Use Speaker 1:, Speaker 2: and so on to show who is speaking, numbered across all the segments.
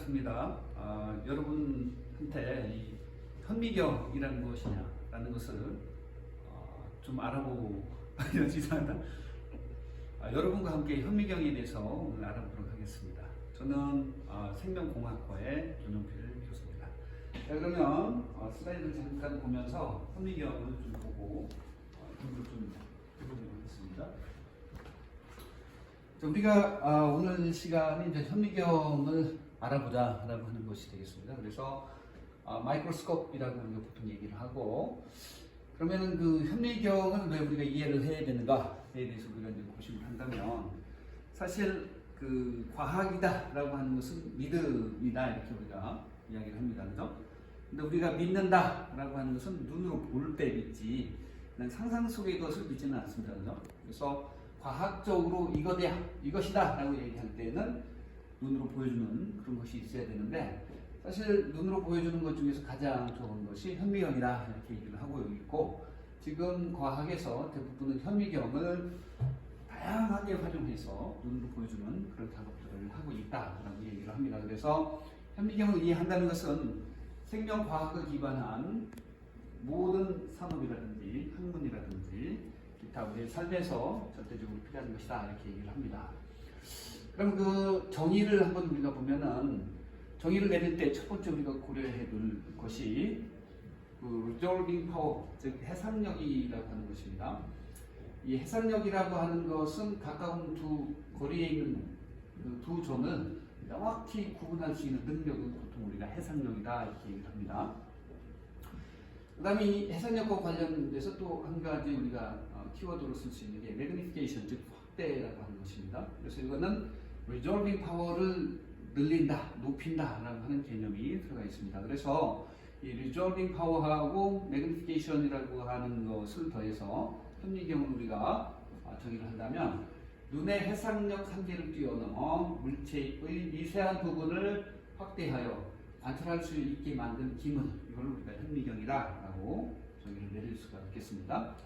Speaker 1: 반갑습니다. 여러분한테 이 현미경이란 무엇이냐라는 것을 좀 알아보고 이상하다. 여러분과 함께 현미경에 대해서 오늘 알아보도록 하겠습니다. 저는 생명공학과의 전용필 교수입니다. 자, 그러면 슬라이드를 잠깐 보면서 현미경을 좀 보고 공부를 좀 해보도록 하겠습니다. 자, 우리가 오늘 시간에 이제 현미경을 알아보자라고 하는 것이 되겠습니다. 그래서 마이크로스코프이라고 우리가 보통 얘기를 하고, 그러면은 그 현미경을 왜 우리가 이해를 해야 되는가에 대해서 우리가 이제 고심을 한다면, 사실 그 과학이다라고 하는 것은 믿음이다 이렇게 우리가 이야기를 합니다, 그죠? 근데 우리가 믿는다라고 하는 것은 눈으로 볼 때 믿지, 그냥 상상 속의 것을 믿지는 않습니다, 그죠? 그래서 과학적으로 이것이다 라고 얘기할 때는 눈으로 보여주는 그런 것이 있어야 되는데, 사실 눈으로 보여주는 것 중에서 가장 좋은 것이 현미경이다 이렇게 얘기를 하고 있고, 지금 과학에서 대부분은 현미경을 다양하게 활용해서 눈으로 보여주는 그런 작업들을 하고 있다라고 얘기를 합니다. 그래서 현미경을 이해한다는 것은 생명과학을 기반한 모든 산업이라든지 학문이라든지 기타 우리의 삶에서 절대적으로 필요한 것이다 이렇게 얘기를 합니다. 그럼 그 정의를 한번 우리가 보면은, 정의를 내릴 때 첫 번째 우리가 고려해 둘 것이 그 resolving power, 즉 해상력이라고 하는 것입니다. 이 해상력이라고 하는 것은 가까운 두 거리에 있는 그 두 점을 명확히 구분할 수 있는 능력은 보통 우리가 해상력이다 이렇게 얘기를 합니다. 그 다음에 이 해상력과 관련돼서 또 한 가지 우리가 키워드로 쓸 수 있는 게 magnification, 즉 확대라고 하는 것입니다. 그래서 이거는 resolving power를 늘린다, 높인다 라고 하는 개념이 들어가 있습니다. 그래서 이 resolving power하고 magnification이라고 하는 것을 더해서 현미경을 우리가 정의를 한다면, 눈의 해상력 한계를 뛰어넘어 물체의 미세한 부분을 확대하여 관찰할 수 있게 만든 기물, 이걸 우리가 현미경이다라고 정의를 내릴 수가 있겠습니다.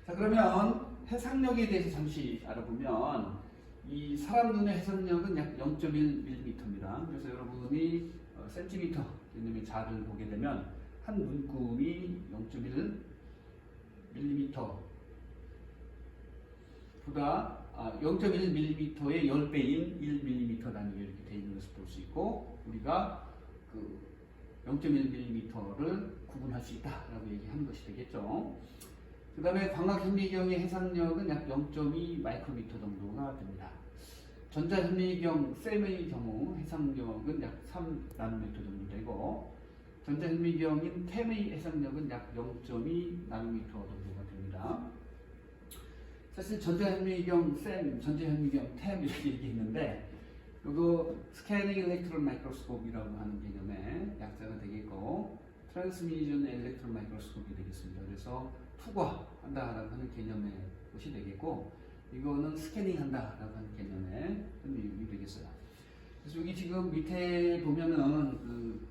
Speaker 1: 자, 그러면 해상력에 대해서 잠시 알아보면, 이 사람 눈의 해상력은 약 0.1mm입니다. 그래서 여러분이 센티미터 개념의 자를 보게 되면 한 눈금이 0.1mm 보다 0.1mm의 10배인 1mm 단위가 이렇게 되어 있는 것을 볼 수 있고, 우리가 그 0.1mm를 구분할 수 있다라고 얘기하는 것이 되겠죠. 그 다음에 광학현미경의 해상력은 약 0.2 마이크로미터 정도가 됩니다. 전자현미경 샘의 경우 해상력은 약 3 나노미터 정도 되고, 전자현미경인 템의 해상력은 약 0.2 나노미터 정도가 됩니다. 사실 전자현미경 샘, 전자현미경 템 이렇게 얘기했는데, 이거 스캐닝 일렉트론 마이크로스코프이라고 하는 개념의 약자가 되겠고, 트랜스미션 일렉트론 마이크로스코프이 되겠습니다. 그래서 투과한다라고 하는 개념의 것이 되겠고, 이거는 스캐닝한다라고 하는 개념의 의미 되겠어요. 그래서 여기 지금 밑에 보면은 그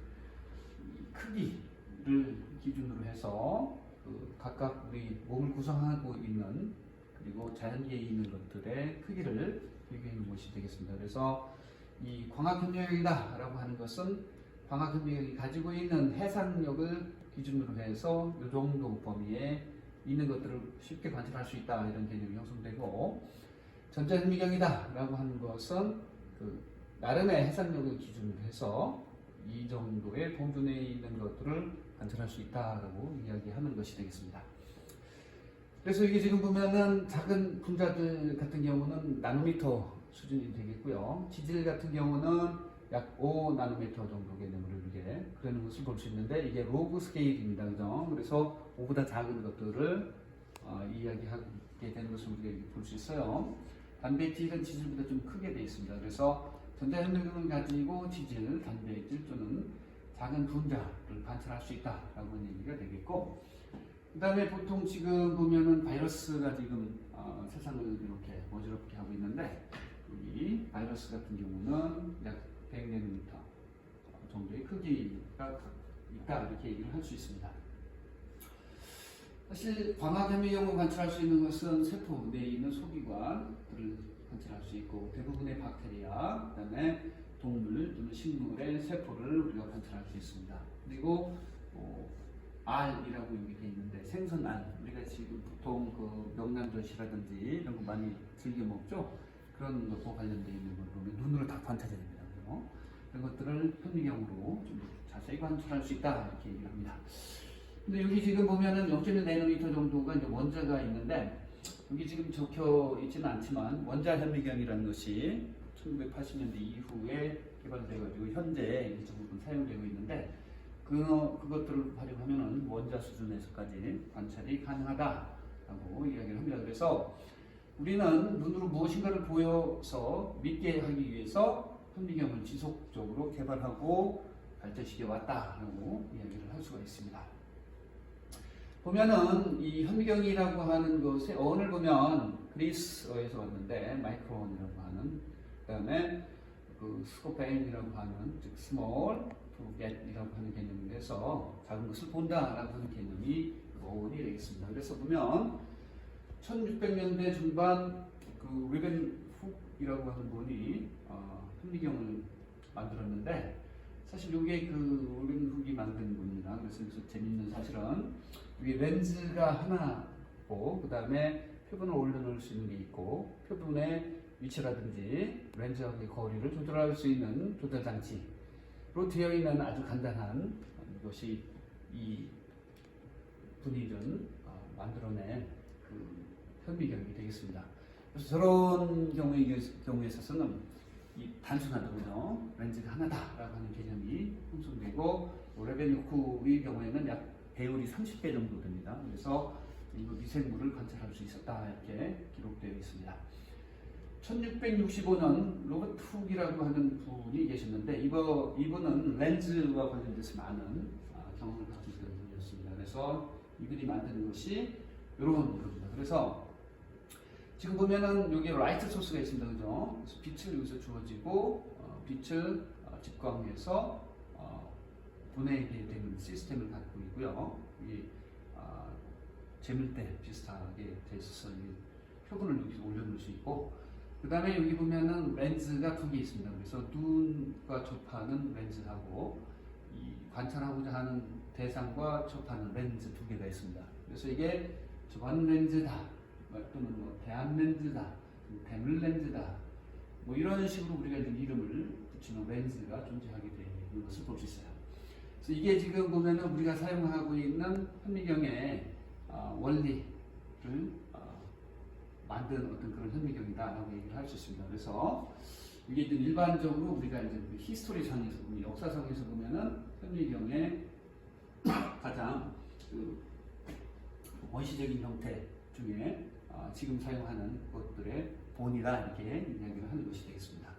Speaker 1: 크기를 기준으로 해서 그 각각 우리 몸을 구성하고 있는, 그리고 자연계에 있는 것들의 크기를 비교해 놓은 것이 되겠습니다. 그래서 이 광학현미경이다라고 하는 것은 광학현미경이 가지고 있는 해상력을 기준으로 해서 이 정도 범위에 있는 것들을 쉽게 관찰할 수 있다 이런 개념이 형성되고, 전자현미경이다라고 하는 것은 그 나름의 해상력을 기준으로 해서 이 정도의 범주 내에 있는 것들을 관찰할 수 있다라고 이야기하는 것이 되겠습니다. 그래서 이게 지금 보면은 작은 분자들 같은 경우는 나노미터 수준이 되겠고요. 지질 같은 경우는 약 5 나노미터 정도 개념으로 이렇게 그러는 것을 볼 수 있는데, 이게 로그 스케일입니다. 그죠? 그래서 5보다 작은 것들을 이야기하게 되는 것을 우리가 볼 수 있어요. 단백질은 지질보다 좀 크게 되어 있습니다. 그래서 전자현미경을 가지고 지질, 단백질 또는 작은 분자를 관찰할 수 있다라고 하는 얘기가 되겠고, 그 다음에 보통 지금 보면은 바이러스가 지금 세상을 이렇게 어지럽게 하고 있는데, 이 바이러스 같은 경우는 약 100nm 정도의 크기가 있다 이렇게 얘기를 할 수 있습니다. 사실 광학현미경으로 관찰할 수 있는 것은 세포 내에 있는 소기관들을 관찰할 수 있고, 대부분의 박테리아, 그 다음에 동물 또는 식물의 세포를 우리가 관찰할 수 있습니다. 그리고 알이라고 여기 돼 있는데 생선알, 우리가 지금 보통 그 명란젓이라든지 이런 거 많이 즐겨 먹죠. 그런 것과 관련되어 있는 걸 보면 눈으로 다 관찰해야 됩니다. 그래서 그런 것들을 현미경으로 좀 자세히 관찰할 수 있다 이렇게 얘기를 합니다. 근데 여기 지금 보면은 0.1 정도가 이제 원자가 있는데 여기 지금 적혀 있지는 않지만 원자 현미경이라는 것이 1980년대 이후에 개발되어가지고 현재 일부분 사용되고 있는데 그것들을 활용하면은 원자 수준에서까지 관찰이 가능하다라고 이야기를 합니다. 그래서 우리는 눈으로 무엇인가를 보여서 믿게 하기 위해서 현미경을 지속적으로 개발하고 발전시켜 왔다라고 이야기를 할 수가 있습니다. 보면은 이 현미경이라고 하는 것의 어원을 보면 그리스어에서 왔는데 마이크론이라고 하는, 그다음에 그 스코펜이라고 하는, 즉 스몰 to get이라고 하는 개념에서 작은 것을 본다라고 하는 개념이 어원이 되겠습니다. 그래서 보면 1600년대 중반 그 레벤 훅이라고 하는 분이 현미경을 만들었는데 사실 이게 그 레벤 훅이 만든 분입니다. 그래서 여기서 재밌는 사실은 이게 렌즈가 하나고 그 다음에 표본을 올려놓을 수 있는 게 있고 표본의 위치라든지 렌즈하고의 거리를 조절할 수 있는 조절 장치로 되어 있는 아주 간단한 것이 이 분이 만들어낸 그 현미경이 되겠습니다. 그래서 저런 경우에 있어서는 이 단순하다고요. 렌즈가 하나다라고 하는 개념이 형성되고 레벤후크의 경우에는 약 배율이 30배 정도 됩니다. 그래서 이거 미생물을 관찰할 수 있었다 이렇게 기록되어 있습니다. 1665년 로버트 훅이라고 하는 분이 계셨는데 이분은 렌즈와 관련돼서 많은 경험을 가지고 있는 분이었습니다. 그래서 이분이 만드는 것이 이런 겁니다. 그래서 지금 보면은 여기 라이트 소스가 있습니다. 그죠? 그래서 빛을 여기서 주어지고 빛을 직광해서 보내게 되는 시스템을 갖고 있고요. 이 재물대 비슷하게 돼 있어서 표본을 여기서 올려놓을 수 있고, 그 다음에 여기 보면은 렌즈가 두 개 있습니다. 그래서 눈과 접하는 렌즈하고 이 관찰하고자 하는 대상과 접하는 렌즈 두 개가 있습니다. 그래서 이게 전 렌즈다, 또는 대안 렌즈다, 대물 렌즈다, 이런 식으로 우리가 이름을 붙이는 렌즈가 존재하게 되는 것을 볼 수 있어요. 그래서 이게 지금 보면은 우리가 사용하고 있는 현미경의 원리를 만든 어떤 그런 현미경이다라고 얘기를 할 수 있습니다. 그래서 이게 일반적으로 우리가 이제 히스토리상에서 보면, 역사상에서 보면은 현미경의 가장 그 원시적인 형태 중에 지금 사용하는 것들의 본이다 이렇게 이야기를 하는 것이 되겠습니다.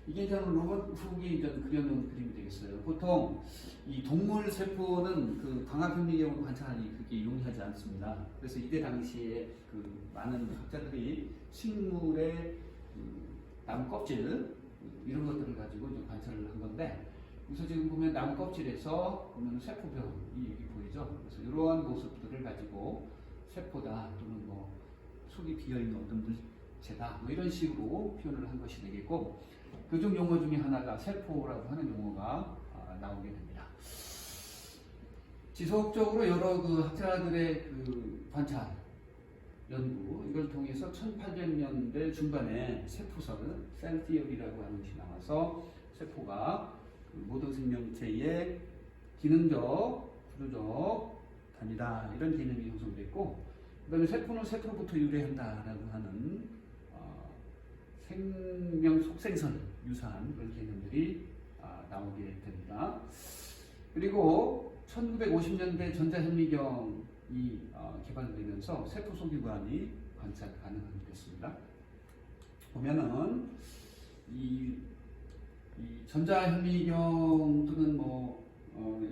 Speaker 1: 이게 저는 로버트 훅이 그려놓은 그림이 되겠어요. 보통 이 동물 세포는 그 광학 현미경으로 관찰하니 그렇게 용이하지 않습니다. 그래서 이때 당시에 그 많은 학자들이 식물의 나무 껍질 이런 것들을 가지고 좀 관찰을 한 건데, 그래서 지금 보면 나무 껍질에서 보면 세포병이 보이죠. 그래서 이러한 모습들을 가지고 세포다 또는 속이 비어있는 어떤 물체다 이런 식으로 표현을 한 것이 되겠고, 그중 용어 중에 하나가 세포라고 하는 용어가 나오게 됩니다. 지속적으로 여러 그 학자들의 그 관찰, 연구, 이걸 통해서 1800년대 중반에 세포설, 셀 티어리라고 하는 것이 나와서 세포가 그 모든 생명체의 기능적, 구조적 단위다 이런 개념이 형성됐고, 그 다음에 세포는 세포로부터 유래한다라고 하는 생명 속생선 유사한 그런 개념들이 나오게 됩니다. 그리고 1950년대 전자현미경이 개발되면서 세포 소기관이 관찰 가능하게 됐습니다. 보면은 이 전자현미경 또는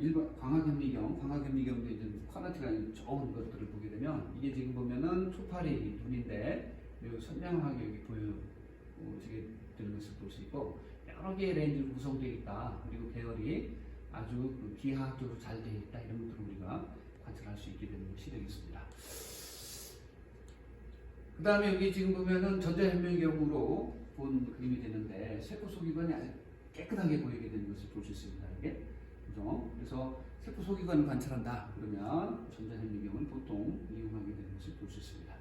Speaker 1: 일반 광학현미경도 이제 퀄리티가 좋은 것들을 보게 되면, 이게 지금 보면은 초파리 눈인데 매우 선명하게 여기 보여지게 되는 것을 볼 수 있고, 여러 개의 렌즈로 구성되어 있다. 그리고 배열이 아주 기하학적으로 잘 되어 있다. 이런 것들을 우리가 관찰할 수 있게 되는 것이 되겠습니다. 그 다음에 여기 지금 보면은 전자현미경으로 본 그림이 되는데, 세포 소기관이 아주 깨끗하게 보이게 되는 것을 볼 수 있습니다. 이게 그래서 세포 소기관을 관찰한다 그러면 전자현미경을 보통 이용하게 되는 것을 볼 수 있습니다.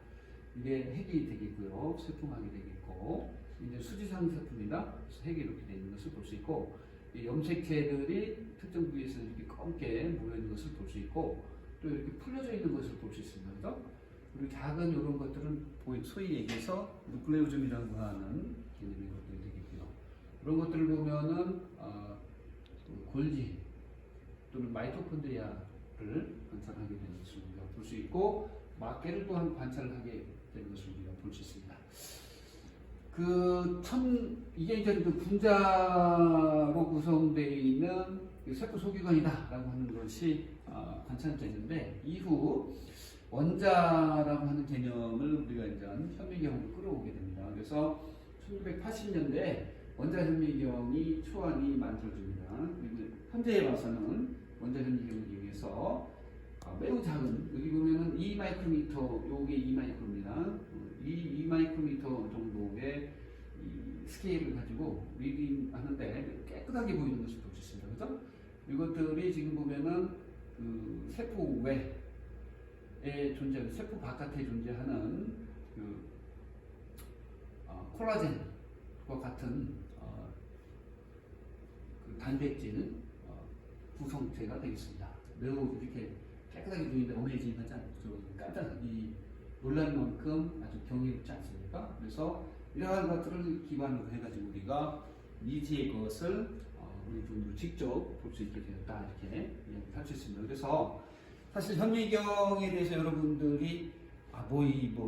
Speaker 1: 이게 핵이 되겠고요, 세포막이 되겠고, 이제 수지상 세포입니다. 그래서 핵이 이렇게 되는 것을 볼 수 있고, 이 염색체들이 특정 부위에서 이렇게 검게 모여 있는 것을 볼 수 있고, 또 이렇게 풀려져 있는 것을 볼 수 있습니다. 그죠? 그리고 작은 이런 것들은 소위 얘기해서 누클레오즘이라고 하는 개념의 것들이 되겠고요. 이런 것들을 보면은 골지 또는 마이토콘드리아를 관찰하게 되는 것을 우리가 볼 수 있고, 막개를 또한 관찰을 하게 되는 것을 우리가 볼 수 있습니다. 이게 이제 그 분자로 구성되어 있는 세포 소기관이다라고 하는 것이 관찰되는데, 이후 원자라고 하는 개념을 우리가 이제 현미경으로 끌어오게 됩니다. 그래서 1980년대 원자 현미경이 초안이 만들어집니다. 그리고 현재에 와서는 원자 현미경을 이용해서 매우 작은, 여기 보면은 2 마이크로미터, 요게 2 마이크로입니다. 이 2 마이크로미터 정도의 이 스케일을 가지고 리딩 하는데 깨끗하게 보이는 것을 볼 수 있습니다. 그죠? 이것들이 지금 보면은 그 세포 외에 존재하는, 세포 바깥에 존재하는 콜라겐과 같은 그 단백질 구성체가 되겠습니다. 매우 이렇게 깨끗하게 보이는데 어메이징하지 않죠? 깜짝 놀랄 만큼 아주 경이롭지 않습니까? 그래서 이러한 것들을 기반으로 해가지고 우리가 미지의 것을 우리 눈으로 직접 볼 수 있게 되었다, 이렇게 이야기할 수 있습니다. 그래서 사실 현미경에 대해서 여러분들이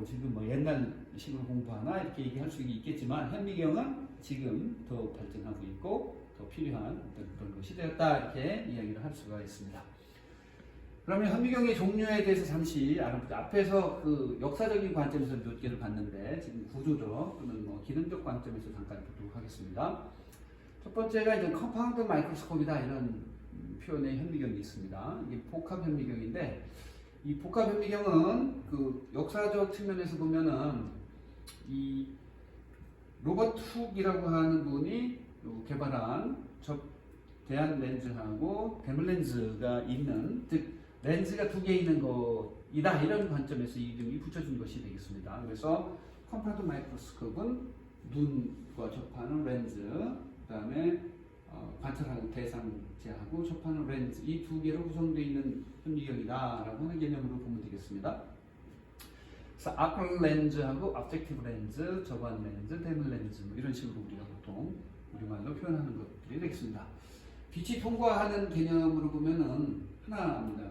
Speaker 1: 지금 옛날 식으로 공부하나 이렇게 얘기할 수 있겠지만, 현미경은 지금 더 발전하고 있고 더 필요한 어떤 그런 것이 되었다, 이렇게 이야기를 할 수가 있습니다. 그러면 현미경의 종류에 대해서 잠시 알아보자. 앞에서 그 역사적인 관점에서 몇 개를 봤는데, 지금 구조적 또는 기능적 관점에서 잠깐 보도록 하겠습니다. 첫 번째가 이제 컴파운드 마이크로스코프이다, 이런 표현의 현미경이 있습니다. 이게 복합 현미경인데, 이 복합 현미경은 그 역사적 측면에서 보면은 이 로버트 훅이라고 하는 분이 개발한 대안 렌즈하고 데물 렌즈가 있는, 즉 렌즈가 두 개 있는 것이다, 이런 관점에서 이름이 붙여진 것이 되겠습니다. 그래서 컴파운드 마이크로스코프는 눈과 접하는 렌즈, 그 다음에 관찰하는 대상체하고 접하는 렌즈, 이 두 개로 구성되어 있는 현미경이다라고 하는 개념으로 보면 되겠습니다. 그래서 아크 렌즈하고 업젝티브 렌즈, 접안 렌즈, 데물 렌즈, 이런 식으로 우리가 보통 우리말로 표현하는 것들이 되겠습니다. 빛이 통과하는 개념으로 보면은 하나입니다.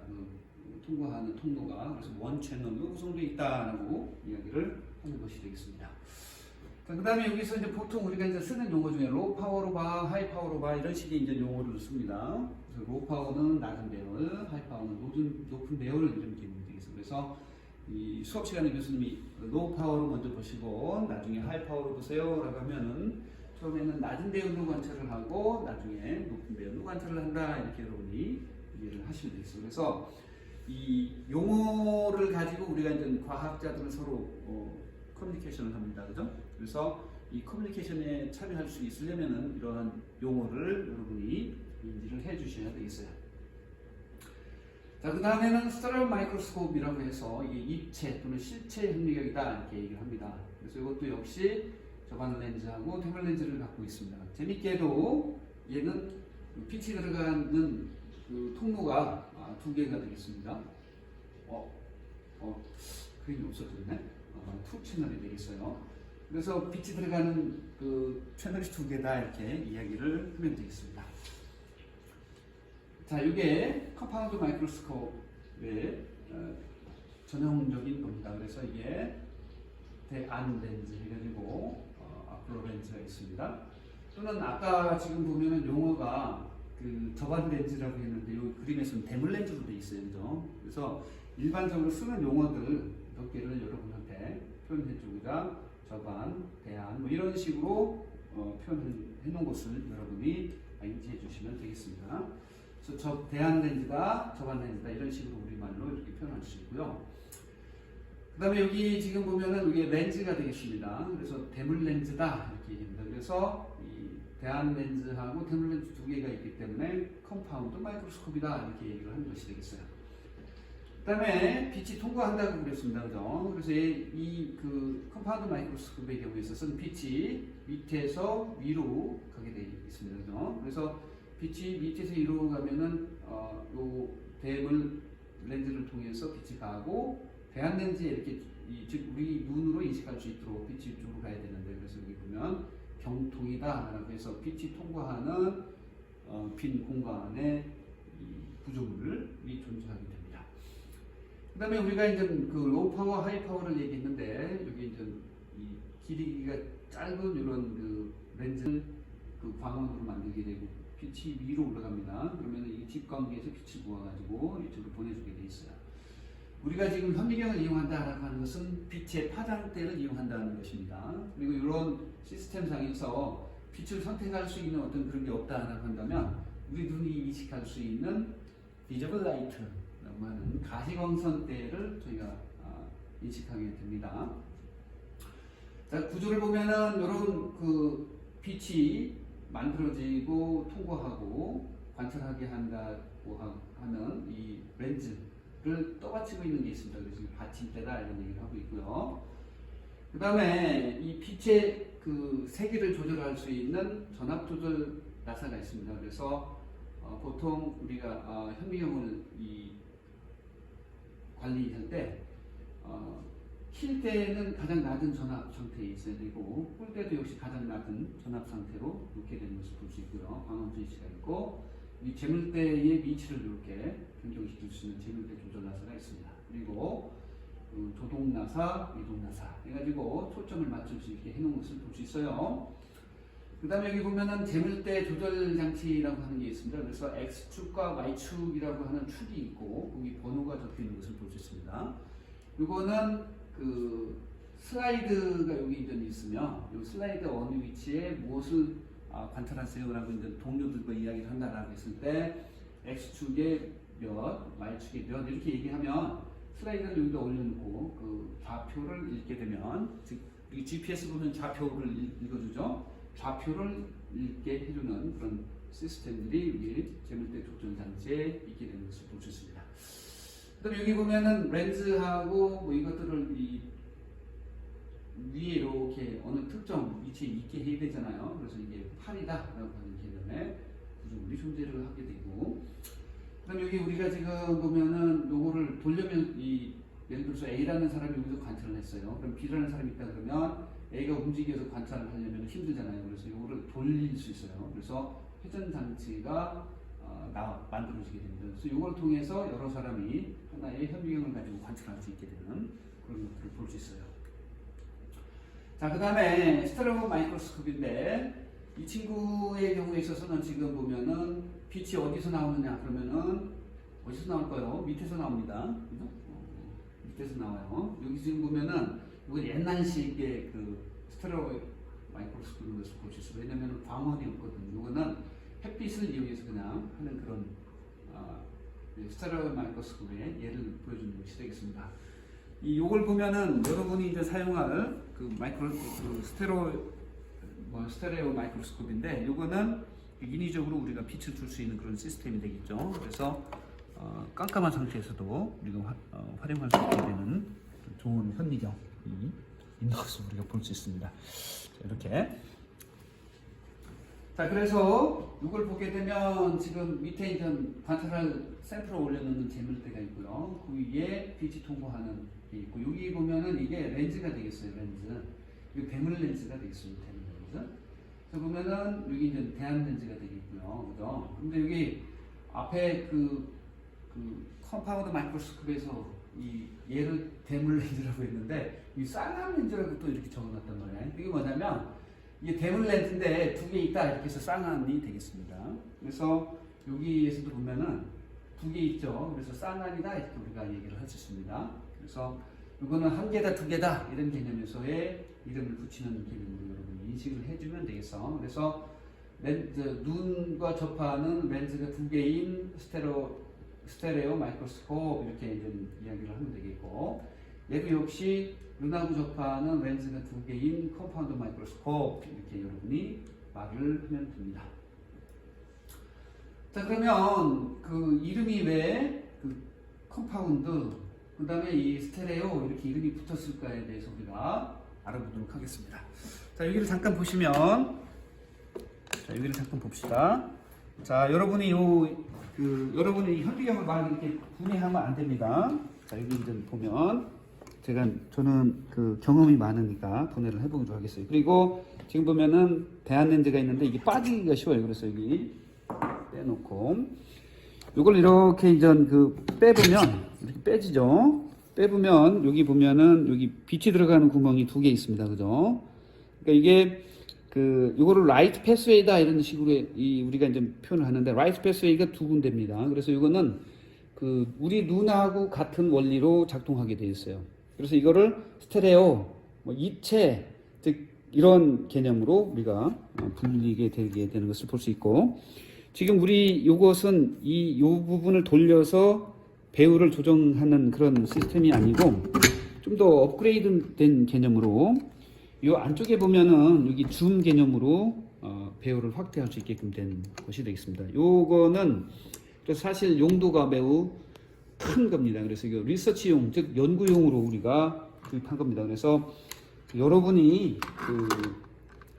Speaker 1: 통과하는 통로가, 그래서 원 채널로 구성되어 있다라고 이야기를 하는 것이 되겠습니다. 그 다음에 여기서 이제 보통 우리가 이제 쓰는 용어 중에 로우 파워로 봐, 하이 파워로 봐, 이런 식의 이제 용어를 씁니다. 그래서 로우 파워는 낮은 배열, 하이 파워는 높은 배열을 이런 개념이 되겠습니다. 그래서 이 수업 시간에 교수님이 로우 파워로 먼저 보시고 나중에 하이 파워로 보세요라고 하면은, 처음에는 낮은 배열로 관찰을 하고 나중에 높은 배열로 관찰을 한다, 이렇게 여러분이 이해를 하시면 되겠습니다. 그래서 이 용어를 가지고 우리가 이제 과학자들은 서로 커뮤니케이션을 합니다. 그죠? 그래서 이 커뮤니케이션에 참여할 수 있으려면은 이러한 용어를 여러분이 인지를 해 주셔야 되겠어요. 자, 그 다음에는 스테레오 마이크로스코프이라고 해서 이게 입체 또는 실체 현미경이다, 이렇게 얘기를 합니다. 그래서 이것도 역시 접안 렌즈하고 데물 렌즈를 갖고 있습니다. 재밌게도 얘는 빛이 들어가는 그 통로가 두 개가 되겠습니다. 그림이 없어졌네. 투 채널이 되겠어요. 그래서 빛이 들어가는 그 채널이 두 개다, 이렇게 이야기를 하면 되겠습니다. 자, 이게 컴파운드 마이크로스코프의 전형적인 겁니다. 그래서 이게 대안 렌즈 해가지고 아폴로 렌즈가 있습니다. 또는 아까 지금 보면은 용어가 그 접안 렌즈라고 했는데, 이 그림에서는 데물 렌즈로 되어 있어요. 그죠? 그래서 일반적으로 쓰는 용어들 몇 개를 여러분한테 표현해 주고자 접안, 대안, 이런 식으로 표현해 놓은 것을 여러분이 인지해 주시면 되겠습니다. 그래서 대안 렌즈다, 접안 렌즈다, 이런 식으로 우리말로 이렇게 표현할 수 있고요. 그 다음에 여기 지금 보면은 이게 렌즈가 되겠습니다. 그래서 데물 렌즈다, 이렇게 얘기합니다. 그래서 이 대안 렌즈하고 대물 렌즈 두 개가 있기 때문에 컴파운드 마이크로스코프이다 이렇게 얘기를 하는 것이 되겠어요. 그다음에 빛이 통과한다고 그랬습니다, 그죠? 그래서 이 그 컴파운드 마이크로스코프의 경우에 있어서는 빛이 밑에서 위로 가게 되어 있습니다, 그죠? 그래서 빛이 밑에서 위로 가면은 요 대물 렌즈를 통해서 빛이 가고 대안 렌즈에 이렇게 즉 우리 눈으로 인식할 수 있도록 빛이 이쪽으로 가야 되는데, 그래서 여기 보면 경통이다라고 해서 빛이 통과하는 빈 공간에 이 구조물이 존재하게 됩니다. 그 다음에 우리가 이제 그 로우 파워, 하이 파워를 얘기했는데, 여기 이제 이 길이가 짧은 이런 그 렌즈를 그 광원으로 만들게 되고 빛이 위로 올라갑니다. 그러면 이 뒷광기에서 빛을 모아가지고 이쪽으로 보내주게 돼 있어요. 우리가 지금 현미경을 이용한다라고 하는 것은 빛의 파장대를 이용한다는 것입니다. 그리고 이런 시스템상에서 빛을 선택할 수 있는 어떤 그런 게 없다라고 한다면 우리 눈이 인식할 수 있는 비저블 라이트라고 하는 가시광선대를 저희가 인식하게 됩니다. 자, 구조를 보면은 이런 그 빛이 만들어지고 통과하고 관찰하게 한다고 하는 이 렌즈를 떠받치고 있는 게 있습니다. 그래서 받침대다 이런 얘기를 하고 있고요. 그 다음에 이 빛의 그 세기를 조절할 수 있는 전압 조절 나사가 있습니다. 그래서 보통 우리가 현미경을 관리할 때 킬 때는 가장 낮은 전압 상태에 있어야 되고, 끌 때도 역시 가장 낮은 전압 상태로 놓게 되는 것을 볼 수 있고요. 광원 스위치가 있고, 이 재물대의 위치를 이렇게 변경시킬 수 있는 재물대 조절 나사가 있습니다. 그리고 조동 나사, 이동 나사 해가지고 초점을 맞출 수 있게 해놓은 것을 볼 수 있어요. 그 다음에 여기 보면은 재물대 조절 장치라고 하는 게 있습니다. 그래서 X축과 Y축이라고 하는 축이 있고, 거기 번호가 적혀 있는 것을 볼 수 있습니다. 이거는 그 슬라이드가 여기 이제 있으면 이 슬라이드 어느 위치에 무엇을 관찰하세요라고 이제 동료들과 이야기를 한다라고 했을 때 X축에 몇, Y축에 몇 이렇게 얘기하면 슬라이드를 여기다 올려놓고 그 좌표를 읽게 되면, 즉 이 GPS 보면 좌표를 읽어주죠. 좌표를 읽게 해주는 그런 시스템들이 여기 재물대 조절 장치에 있게 되는 것을 볼 수 있습니다. 그다음 여기 보면은 렌즈하고 뭐 이것들을 이 위에 이렇게 어느 특정 위치에 있게 해야 되잖아요. 그래서 이게 팔이다라고 하는 개념의 구조물이 존재를 하게 되고, 그다음 여기 우리가 지금 보면은 요거를 돌려면 예를 들어서 A라는 사람이 여기서 관찰을 했어요. 그럼 B라는 사람이 있다 그러면 A가 움직여서 관찰을 하려면 힘들잖아요. 그래서 요거를 돌릴 수 있어요. 그래서 회전 장치가 만들어지게 됩니다. 그래서 이걸 통해서 여러 사람이 하나의 현미경을 가지고 관찰할 수 있게 되는 그런 것들을 볼 수 있어요. 자, 그 다음에 스테레오 마이크로스코프인데, 이 친구의 경우에 있어서는 지금 보면은 빛이 어디서 나오느냐 그러면은 어디서 나올까요? 밑에서 나옵니다. 그죠? 밑에서 나와요. 여기 지금 보면은 이건 옛날식의 그 스테레오 마이크로스코프를 볼 수 있어요. 왜냐면 광원이 없거든요. 이거는 햇빛을 이용해서 그냥 하는 그런 스테레오 마이크로스코프의 예를 보여주는 것이 되겠습니다. 요걸 보면은 여러분이 이제 사용할 그 스테레오 마이크로스코프인데, 요거는 인위적으로 우리가 빛을 줄 수 있는 그런 시스템이 되겠죠. 그래서 깜깜한 상태에서도 우리가 활용할 수 있게 되는 좋은 현미경이 있는 것을 우리가 볼 수 있습니다. 자, 이렇게. 자, 그래서 이걸 보게 되면 지금 밑에 이제 관찰할 샘플을 올려놓는 재물대가 있고요. 그 위에 빛이 통과하는 게 있고, 여기 보면은 이게 렌즈가 되겠어요. 렌즈. 이게 대물 렌즈가 되겠습니다. 대물 렌즈. 그래서 보면은 여기 이제 대안 렌즈가 되겠고요. 그죠? 근데 여기 앞에 그 컴파운드 마이크로스코프에서 이 얘를 대물 렌즈라고 했는데, 이 쌍안 렌즈라고 또 이렇게 적어놨단 말이에요. 이게 뭐냐면 이게 대물 렌즈인데 두 개 있다 이렇게 해서 쌍안이 되겠습니다. 그래서 여기에서도 보면은 두 개 있죠. 그래서 쌍안이다 이렇게 우리가 얘기를 할 수 있습니다. 그래서 이거는 한 개다 두 개다 이런 개념에서의 이름을 붙이는 개념으로 여러분이 인식을 해주면 되겠어. 그래서 눈과 접하는 렌즈가 두 개인 스테레오 마이크로스코프 이렇게 이제 이야기를 하면 되겠고, 얘도 역시 눈하고 접하는 렌즈가 두 개인 컴파운드 마이크로스코프 이렇게 여러분이 말을 하면 됩니다. 자, 그러면 그 이름이 왜 그 컴파운드, 그 다음에 이 스테레오 이렇게 이름이 붙었을까에 대해서 우리가 알아보도록 하겠습니다. 자, 여기를 잠깐 보시면, 자, 여기를 잠깐 봅시다. 자, 여러분이 여러분이 현미경을 막 이렇게 분해하면 안 됩니다. 자, 여기 이제 보면, 저는 그 경험이 많으니까 분해를 해보기로 하겠어요. 그리고 지금 보면은 대한렌즈가 있는데 이게 빠지기가 쉬워요. 그래서 여기 빼놓고, 이걸 이렇게 이제 빼보면, 이렇게 빼지죠? 빼보면, 여기 보면은 여기 빛이 들어가는 구멍이 2개 있습니다. 그죠? 그러니까 이게 이거를 라이트 패스웨이다 이런 식으로 우리가 이제 표현을 하는데, 라이트 패스웨이가 2군데입니다. 그래서 이거는 우리 눈하고 같은 원리로 작동하게 되어 있어요. 그래서 이거를 스테레오, 뭐 입체, 즉 이런 개념으로 우리가 불리게 되게 되는 것을 볼 수 있고, 지금 이것은 요 부분을 돌려서 배우를 조정하는 그런 시스템이 아니고 좀 더 업그레이드 된 개념으로 이 안쪽에 보면은 여기 줌 개념으로 배우를 확대할 수 있게끔 된 것이 되겠습니다. 요거는 사실 용도가 매우 큰 겁니다. 그래서 이거 리서치용, 즉 연구용으로 우리가 구입한 겁니다. 그래서 여러분이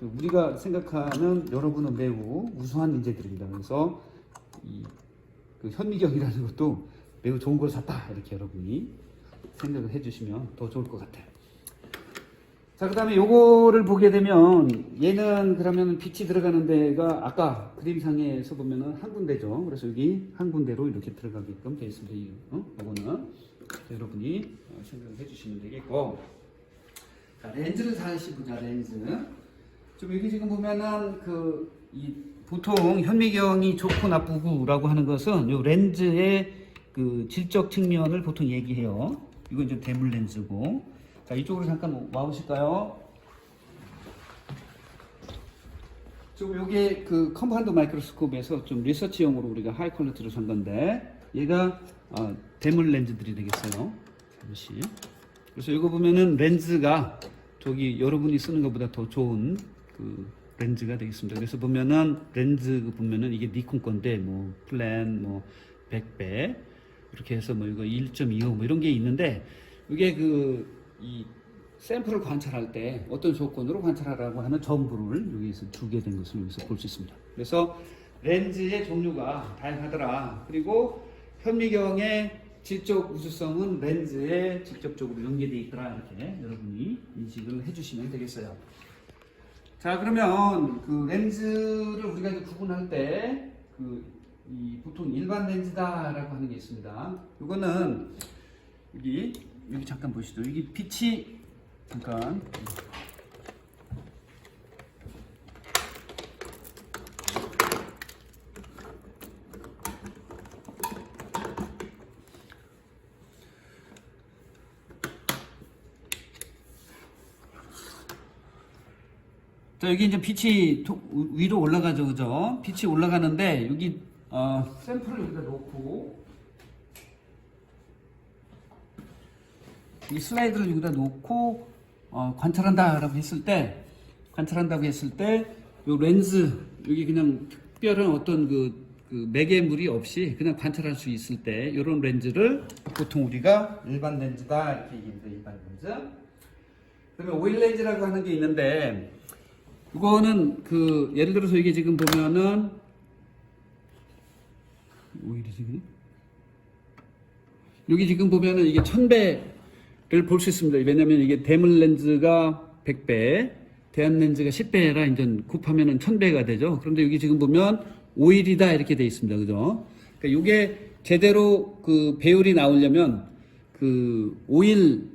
Speaker 1: 우리가 생각하는 여러분은 매우 우수한 인재들입니다. 그래서 현미경이라는 것도 매우 좋은 걸 샀다 이렇게 여러분이 생각을 해주시면 더 좋을 것 같아요. 자, 그 다음에 요거를 보게 되면 얘는 그러면 빛이 들어가는 데가 아까 그림상에서 보면은 한 군데죠. 그래서 여기 한 군데로 이렇게 들어가게끔 되어 있습니다. 요거는 여러분이 생각을 해주시면 되겠고, 자, 렌즈를 다시 보자. 렌즈. 좀 여기 지금 보면은 보통 현미경이 좋고 나쁘고라고 하는 것은 요 렌즈의 질적 측면을 보통 얘기해요. 이건 이제 대물 렌즈고. 자, 이쪽으로 잠깐 와보실까요? 지금 요게 컴파운드 마이크로스코프에서 좀 리서치용으로 우리가 하이 퀄리티로 산 건데, 얘가 대물 렌즈들이 되겠어요. 잠시. 그래서 이거 보면은 렌즈가 저기 여러분이 쓰는 것보다 더 좋은 렌즈가 되겠습니다. 그래서 보면은 렌즈 보면은 이게 니콘 건데 뭐 플랜 뭐 100배 이렇게 해서 뭐 이거 1.25 뭐 이런 게 있는데, 이게 이 샘플을 관찰할 때 어떤 조건으로 관찰하라고 하는 정보를 여기서 주게 된 것을 여기서 볼 수 있습니다. 그래서 렌즈의 종류가 다양하더라. 그리고 현미경의 질적 우수성은 렌즈에 직접적으로 연계되어 있더라. 이렇게 여러분이 인식을 해주시면 되겠어요. 자, 그러면 렌즈를 우리가 이제 구분할 때 보통 일반 렌즈다라고 하는 게 있습니다. 이거는 여기 잠깐 보시죠. 여기 빛이 잠깐. 자, 여기 이제 빛이 위로 올라가죠, 그죠? 빛이 올라가는데 여기 샘플을 여기다 놓고 이 슬라이드를 여기다 놓고 관찰한다고 했을 때 요 렌즈 여기 그냥 특별한 어떤 매개물이 없이 그냥 관찰할 수 있을 때 이런 렌즈를 보통 우리가 일반 렌즈다 이렇게 얘기합니다. 일반 렌즈. 그다음에 오일 렌즈라고 하는 게 있는데, 이거는 예를 들어서 이게 지금 보면은 오일이지. 여기 지금 보면은 이게 1000배를 볼 수 있습니다. 왜냐면 이게 대물 렌즈가 100배, 대한 렌즈가 10배라 이제 곱하면은 1000배가 되죠. 그런데 여기 지금 보면 오일이다 이렇게 돼 있습니다. 그죠? 그러니까 이게 제대로 배율이 나오려면 오일이라고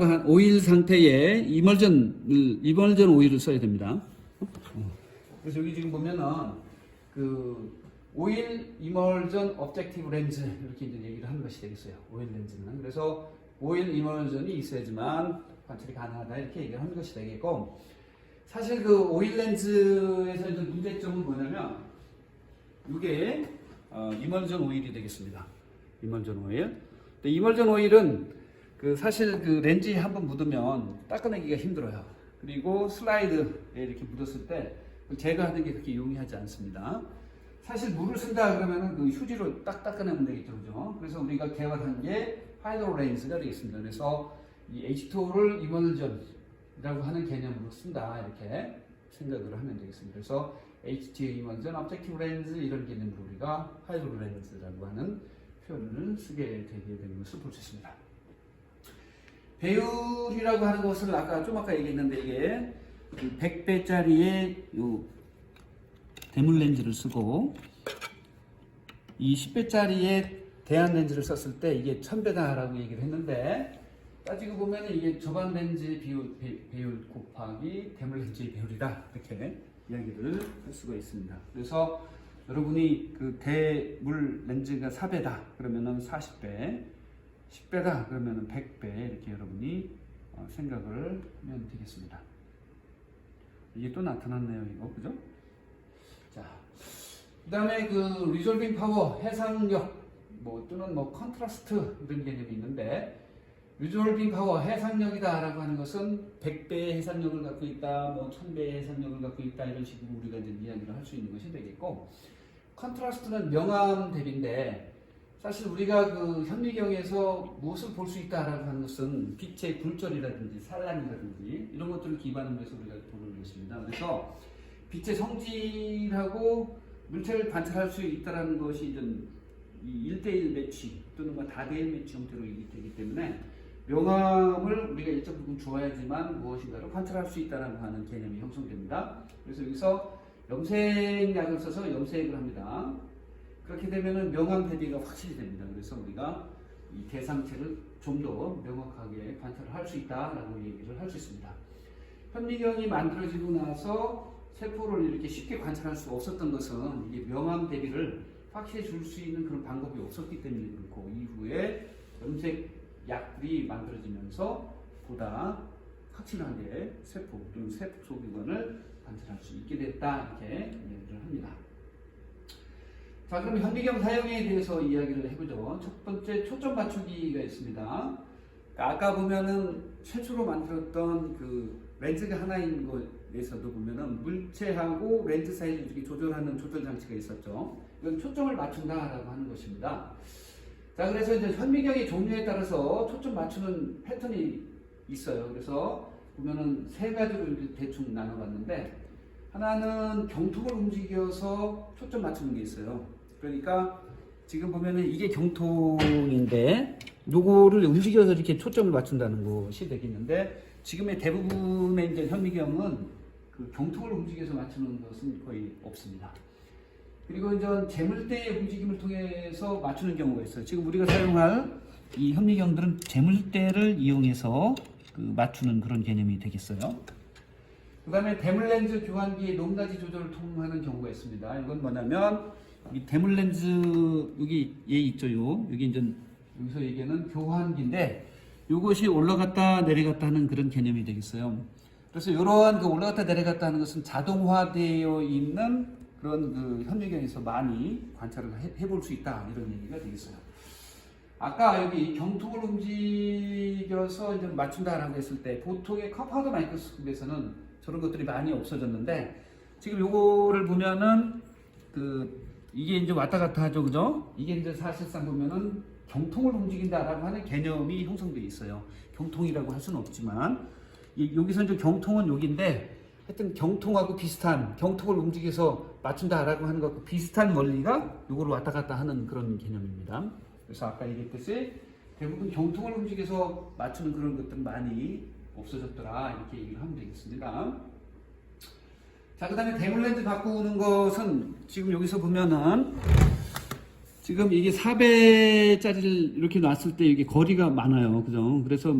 Speaker 1: 한 오일 상태에 이멀전 오일을 써야 됩니다. 그래서 여기 지금 보면은 오일 이멀전 오브젝티브 렌즈 이렇게 이제 얘기를 하는 것이 되겠어요. 오일 렌즈는. 그래서 오일 이멀전이 있어야지만 관찰이 가능하다 이렇게 얘기를 하는 것이 되겠고, 사실 오일 렌즈에서 이제 문제점은 뭐냐면 이게 이멀전 오일이 되겠습니다. 이멀전 오일. 이멀전 오일은 사실 렌즈에 한번 묻으면 닦아내기가 힘들어요. 그리고 슬라이드에 이렇게 묻었을 때 제거하는 게 그렇게 용이하지 않습니다. 사실 물을 쓴다 그러면은 그 휴지로 딱 닦아내면 되겠죠, 그죠? 그래서 우리가 개발한 게 하이드로 레인스가 되겠습니다. 그래서 이 H2O를 이머전이라고 하는 개념으로 쓴다 이렇게 생각을 하면 되겠습니다. 그래서 HTA 이머전, objective lens 이런 개념으로 우리가 하이드로 렌즈라고 하는 표현을 쓰게 되게 되는 것을 볼 수 있습니다. 배율이라고 하는 것을 아까 얘기했는데 이게 100배짜리의 요 대물 렌즈를 쓰고 이 10배짜리의 대안 렌즈를 썼을 때 이게 1000배다라고 얘기를 했는데 따지고 보면 이게 저반 렌즈의 배율 곱하기 대물 렌즈의 배율이다 이렇게 이야기를 할 수가 있습니다. 그래서 여러분이 그 대물 렌즈가 4배다 그러면은 40배, 10배다 그러면은 100배 이렇게 여러분이 생각을 하면 되겠습니다. 이게 또 나타났네요, 이거 그죠? 자, 그다음에 그 리졸빙 파워, 해상력, 또는 컨트라스트 이런 개념이 있는데 리졸빙 파워, 해상력이다라고 하는 것은 100배의 해상력을 갖고 있다, 1000배의 해상력을 갖고 있다 이런 식으로 우리가 이제 이야기를 할 수 있는 것이 되겠고, 컨트라스트는 명암 대비인데 사실 우리가 그 현미경에서 무엇을 볼 수 있다라고 하는 것은 빛의 굴절이라든지 산란이라든지 이런 것들을 기반으로 해서 우리가 보는 것입니다. 그래서 빛의 성질하고 물체를 관찰할 수 있다는 것이 좀 1대1 매치 또는 다대일 매치 형태로 되기 때문에 명암을 우리가 일정 부분 주어야지만 무엇인가를 관찰할 수 있다는 하는 개념이 형성됩니다. 그래서 여기서 염색약을 써서 염색을 합니다. 그렇게 되면은 명암 대비가 확실히 됩니다. 그래서 우리가 이 대상체를 좀 더 명확하게 관찰을 할 수 있다라고 얘기를 할 수 있습니다. 현미경이 만들어지고 나서 세포를 이렇게 쉽게 관찰할 수 없었던 것은 이게 명암 대비를 확실히 줄 수 있는 그런 방법이 없었기 때문에 그렇고, 이후에 염색약들이 만들어지면서 보다 확실하게 세포 또는 세포 소기관을 관찰할 수 있게 됐다 이렇게 얘기를 합니다. 자, 그럼 현미경 사용에 대해서 이야기를 해보죠. 첫 번째 초점 맞추기가 있습니다. 아까 보면은 최초로 만들었던 그 렌즈가 하나인 것에서도 보면은 물체하고 렌즈 사이를 이렇게 조절하는 조절 장치가 있었죠. 이건 초점을 맞춘다라고 하는 것입니다. 자, 그래서 이제 현미경의 종류에 따라서 초점 맞추는 패턴이 있어요. 그래서 보면은 세 가지로 이렇게 대충 나눠봤는데, 하나는 경통을 움직여서 초점 맞추는 게 있어요. 그러니까 지금 보면은 이게 경통인데 요거를 움직여서 이렇게 초점을 맞춘다는 것이 되겠는데, 지금의 대부분의 이제 현미경은 그 경통을 움직여서 맞추는 것은 거의 없습니다. 그리고 이제 재물대의 움직임을 통해서 맞추는 경우가 있어요. 지금 우리가 사용할 이 현미경들은 재물대를 이용해서 그 맞추는 그런 개념이 되겠어요. 그 다음에 대물 렌즈 교환기의 높낮이 조절을 통하는 경우가 있습니다. 이건 뭐냐면 이 대물 렌즈 여기 얘 있죠, 여기 이제 여기서 얘기하는 교환기인데 이것이 올라갔다 내려갔다 하는 그런 개념이 되겠어요. 그래서 이러한 그 올라갔다 내려갔다 하는 것은 자동화되어 있는 그런 그 현미경에서 많이 관찰을 해볼 수 있다 이런 얘기가 되겠어요. 아까 여기 경통을 움직여서 이제 맞춘다라고 했을 때 보통의 컴파운드 마이크로스코프에서는 저런 것들이 많이 없어졌는데, 지금 요거를 보면은 이게 이제 왔다 갔다 하죠, 그죠? 이게 이제 사실상 보면은 경통을 움직인다라고 하는 개념이 형성되어 있어요. 경통이라고 할 수는 없지만 여기서 이제 경통은 여기인데, 하여튼 경통하고 비슷한, 경통을 움직여서 맞춘다라고 하는 것과 비슷한 원리가 요거를 왔다 갔다 하는 그런 개념입니다. 그래서 아까 얘기했듯이 대부분 경통을 움직여서 맞추는 그런 것들은 많이 없어졌더라 이렇게 얘기를 하면 되겠습니다. 자, 그 다음에 대물 렌즈 바꾸는 것은 지금 여기서 보면은 지금 이게 4배짜리를 이렇게 놨을 때 이게 거리가 많아요, 그죠? 그래서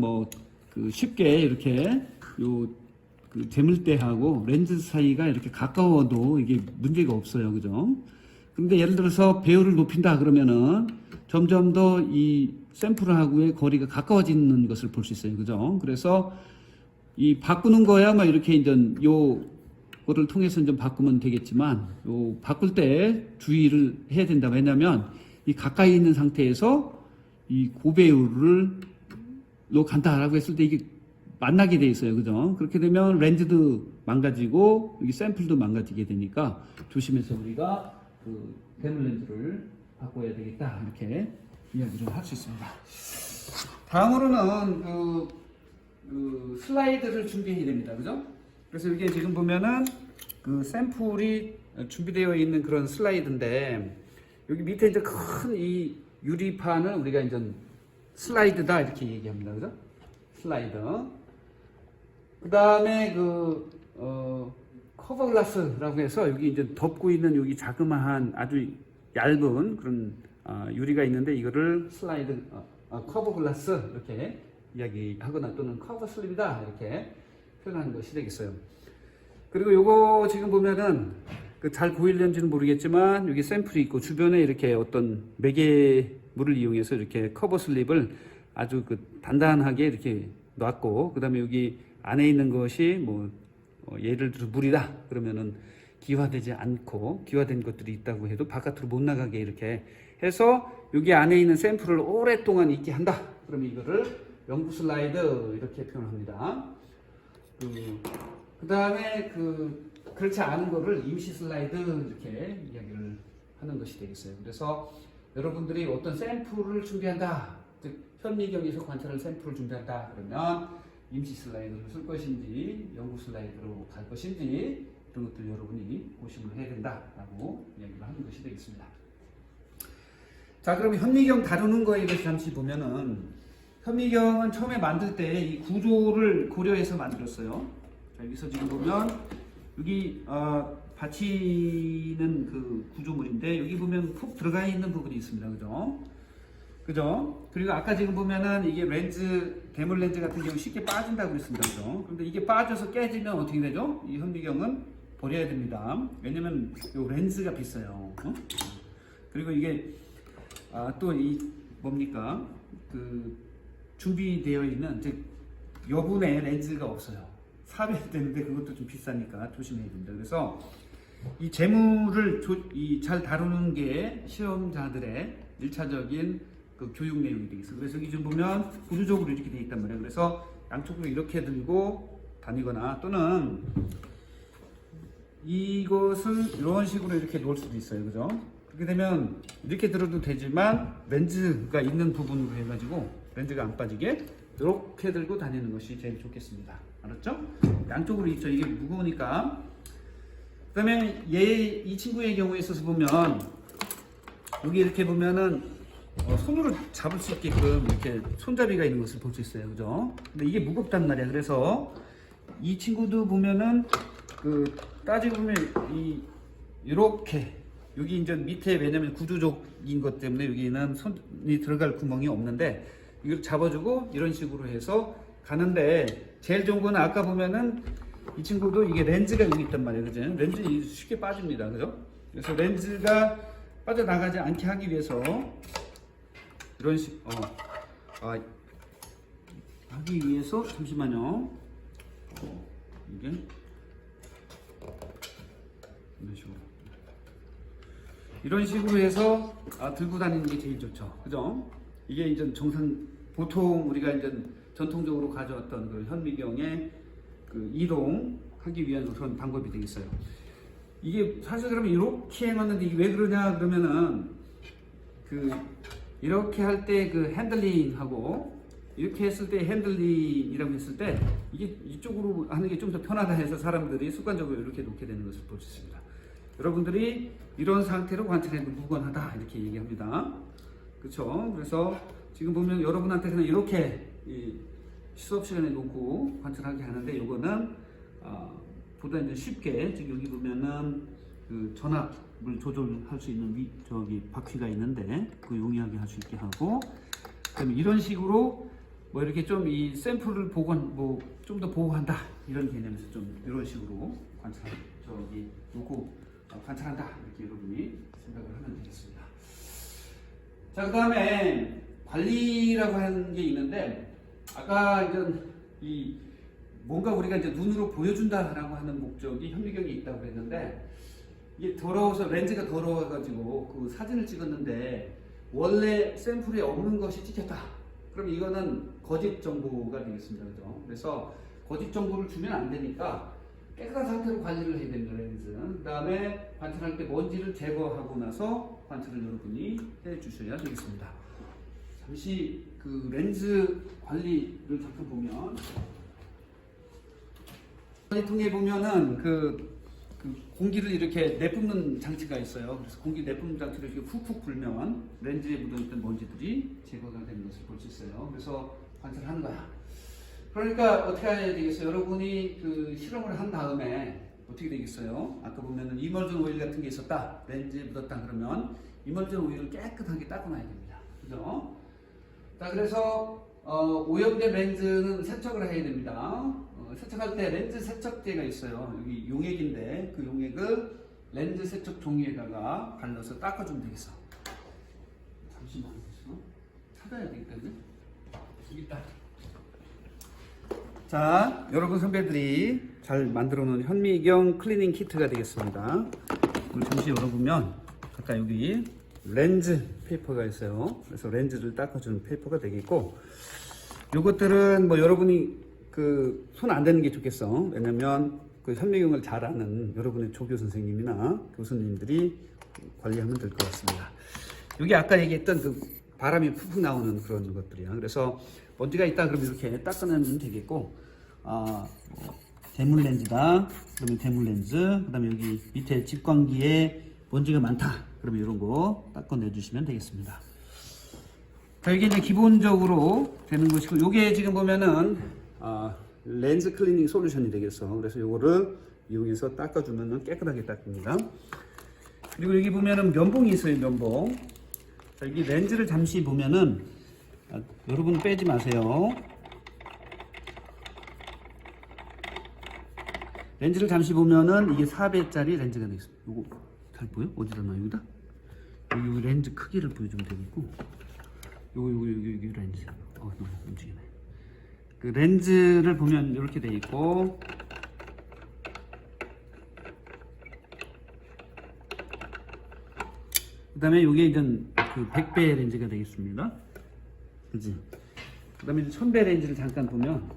Speaker 1: 쉽게 이렇게 그 재물대하고 렌즈 사이가 이렇게 가까워도 이게 문제가 없어요, 그죠? 근데 예를 들어서 배율을 높인다 그러면은 점점 더 이 샘플하고의 거리가 가까워지는 것을 볼 수 있어요, 그죠? 그래서 이 바꾸는 거야 이렇게 이제 요거를 통해서 좀 바꾸면 되겠지만, 바꿀 때 주의를 해야 된다. 왜냐면 이 가까이 있는 상태에서 이 고배율로 간다라고 했을 때 이게 만나게 돼 있어요. 그죠? 그렇게 되면 렌즈도 망가지고 여기 샘플도 망가지게 되니까 조심해서 우리가 그 대물 렌즈를 바꿔야 되겠다. 이렇게 이야기를 할 수 있습니다. 다음으로는 그 슬라이드를 준비해야 됩니다. 그죠? 그래서 이게 지금 보면은 그 샘플이 준비되어 있는 그런 슬라이드인데 여기 밑에 이제 큰 이 유리판을 우리가 이제 슬라이드다 이렇게 얘기합니다. 그죠? 슬라이드. 그 다음에 커버 글라스라고 해서 여기 이제 덮고 있는 여기 자그마한 아주 얇은 그런 유리가 있는데 이거를 슬라이드 커버 글라스 이렇게 이야기하거나 또는 커버 슬립이다 이렇게 표현하는 것이 되겠어요. 그리고 요거 지금 보면은 잘 보이려는지는 모르겠지만 여기 샘플이 있고 주변에 이렇게 어떤 매개물을 이용해서 이렇게 커버 슬립을 아주 단단하게 이렇게 놨고 그 다음에 여기 안에 있는 것이 뭐 예를 들어 물이다 그러면은 기화되지 않고 기화된 것들이 있다고 해도 바깥으로 못 나가게 이렇게 해서 여기 안에 있는 샘플을 오랫동안 있게 한다. 그러면 이거를 영구 슬라이드 이렇게 표현합니다. 그 다음에 그렇지 않은 거를 임시 슬라이드 이렇게 이야기를 하는 것이 되겠어요. 그래서 여러분들이 어떤 샘플을 준비한다, 즉 현미경에서 관찰할 샘플을 준비한다 그러면 임시 슬라이드를 쓸 것인지 영구 슬라이드로 갈 것인지 이런 것들 여러분이 고심을 해야 된다라고 이야기를 하는 것이 되겠습니다. 자, 그럼 현미경 다루는 거에 대해서 잠시 보면은 현미경은 처음에 만들 때 이 구조를 고려해서 만들었어요. 자, 여기서 지금 보면 여기 받치는 그 구조물인데 여기 보면 푹 들어가 있는 부분이 있습니다. 그죠? 그리고 아까 지금 보면은 이게 렌즈, 대물 렌즈 같은 경우 쉽게 빠진다고 했습니다. 그죠? 그런데 이게 빠져서 깨지면 어떻게 되죠? 이 현미경은 버려야 됩니다. 왜냐면 이 렌즈가 비싸요. 그리고 이게 또 이 뭡니까? 준비되어 있는 즉 여분의 렌즈가 없어요. 사면 되는데 그것도 좀 비싸니까 조심해야 됩니다. 그래서 이 재물을 잘 다루는 게 시험자들의 1차적인 교육 내용이 되겠어요. 그래서 여기 좀 보면 구조적으로 이렇게 되어 있단 말이에요. 그래서 양쪽으로 이렇게 들고 다니거나 또는 이것을 이런 식으로 이렇게 놓을 수도 있어요. 그죠? 그렇게 되면 이렇게 들어도 되지만 렌즈가 있는 부분으로 해가지고 렌즈가 안 빠지게 이렇게 들고 다니는 것이 제일 좋겠습니다. 알았죠? 양쪽으로 있죠. 이게 무거우니까. 그 다음에 이 친구의 경우에 있어서 보면 여기 이렇게 보면은 손으로 잡을 수 있게끔 이렇게 손잡이가 있는 것을 볼 수 있어요. 그죠? 근데 이게 무겁단 말이야. 그래서 이 친구도 보면은 따지고 보면 이렇게 여기 이제 밑에 왜냐면 구조적인 것 때문에 여기는 손이 들어갈 구멍이 없는데 이걸 잡아주고 이런 식으로 해서 가는데 제일 좋은 거는 아까 보면은 이 친구도 이게 렌즈가 여기 있단 말이에요. 그죠? 렌즈 쉽게 빠집니다. 그죠? 그래서 렌즈가 빠져나가지 않게 하기 위해서 이런 하기 위해서 잠시만요. 이게 이런 식으로 해서 들고 다니는 게 제일 좋죠. 그죠? 이게 이제 보통 우리가 이제 전통적으로 가져왔던 그 현미경의 이동하기 위한 그런 방법이 되겠어요. 이게 사실 그러면 이렇게 해놨는데 이게 왜 그러냐 그러면은 이렇게 할 때 핸들링하고 이렇게 했을 때 핸들링이라고 했을 때 이게 이쪽으로 하는 게 좀 더 편하다 해서 사람들이 습관적으로 이렇게 놓게 되는 것을 볼 수 있습니다. 여러분들이 이런 상태로 관찰해도 무관하다 이렇게 얘기합니다. 그렇죠? 그래서 지금 보면 여러분한테 그냥 이렇게 수업 시간에 놓고 관찰하게 하는데 이거는 보다 이제 쉽게 즉 여기 보면은 전압을 조절할 수 있는 바퀴가 있는데 용이하게 할 수 있게 하고 그다음에 이런 식으로 이렇게 좀 이 샘플을 좀 더 보호한다 이런 개념에서 좀 이런 식으로 놓고 관찰한다 이렇게 여러분이 생각을 하면 되겠습니다. 자, 그 다음에 관리라고 하는 게 있는데 아까 이제 뭔가 우리가 이제 눈으로 보여준다라고 하는 목적이 현미경에 있다고 그랬는데 이게 더러워서 렌즈가 더러워가지고 사진을 찍었는데 원래 샘플에 없는 것이 찍혔다. 그럼 이거는 거짓 정보가 되겠습니다. 그죠? 그래서 거짓 정보를 주면 안 되니까 깨끗한 상태로 관리를 해야 됩니다. 렌즈. 그 다음에 관찰할 때 먼지를 제거하고 나서 관찰을 여러분이 해 주셔야 되겠습니다. 잠시 그 렌즈 관리를 잠깐 보면 관리통에 보면은 그 공기를 이렇게 내뿜는 장치가 있어요. 그래서 공기 내뿜는 장치를 이렇게 훅훅 불면 렌즈에 묻어있던 먼지들이 제거가 되는 것을 볼 수 있어요. 그래서 관찰하는 거야. 그러니까 어떻게 해야 되겠어요? 여러분이 그 실험을 한 다음에 어떻게 되겠어요? 아까 보면은 이멀전 오일 같은 게 있었다. 렌즈에 묻었다 그러면 이멀전 오일을 깨끗하게 닦아놔야 됩니다. 그죠? 자, 그래서 오염된 렌즈는 세척을 해야 됩니다. 세척할 때 렌즈 세척제가 있어요. 여기 용액인데 그 용액을 렌즈 세척 종이에다가 발라서 닦아주면 되겠어. 잠시만 찾아야 되겠거든. 여기 있다. 자, 여러분 선배들이 잘 만들어 놓은 현미경 클리닝 키트가 되겠습니다. 잠시 열어보면 아까 여기 렌즈 페이퍼가 있어요. 그래서 렌즈를 닦아주는 페이퍼가 되겠고, 요것들은 뭐 여러분이 그 손 안 대는 게 좋겠어. 왜냐면 그 현미경을 잘 아는 여러분의 조교 선생님이나 교수님들이 관리하면 될 것 같습니다. 여기 아까 얘기했던 그 바람이 푹푹 나오는 그런 것들이야. 그래서 먼지가 있다 그러면 이렇게 닦아내면 되겠고, 대물 렌즈다 그러면 대물 렌즈, 그 다음에 여기 밑에 직광기에 먼지가 많다 그러면 이런 거 닦아내 주시면 되겠습니다. 자, 이게 이제 기본적으로 되는 것이고, 요게 지금 보면은 렌즈 클리닝 솔루션이 되겠어. 그래서 요거를 이용해서 닦아주면 깨끗하게 닦습니다. 그리고 여기 보면은 면봉이 있어요. 면봉. 자, 여기 렌즈를 잠시 보면은 여러분 빼지 마세요. 렌즈를 잠시 보면은 이게 4배짜리 렌즈가 되겠습니다. 요거 잘 보여? 어디다 놔? 여기다? 여기 렌즈 크기를 보여주면 되겠고, 여기 렌즈. 너무 움직이네. 그 렌즈를 보면 이렇게 돼 있고, 그 다음에 이게 이제 그 100배 렌즈가 되겠습니다. 그지? 그 다음에 1000배 렌즈를 잠깐 보면,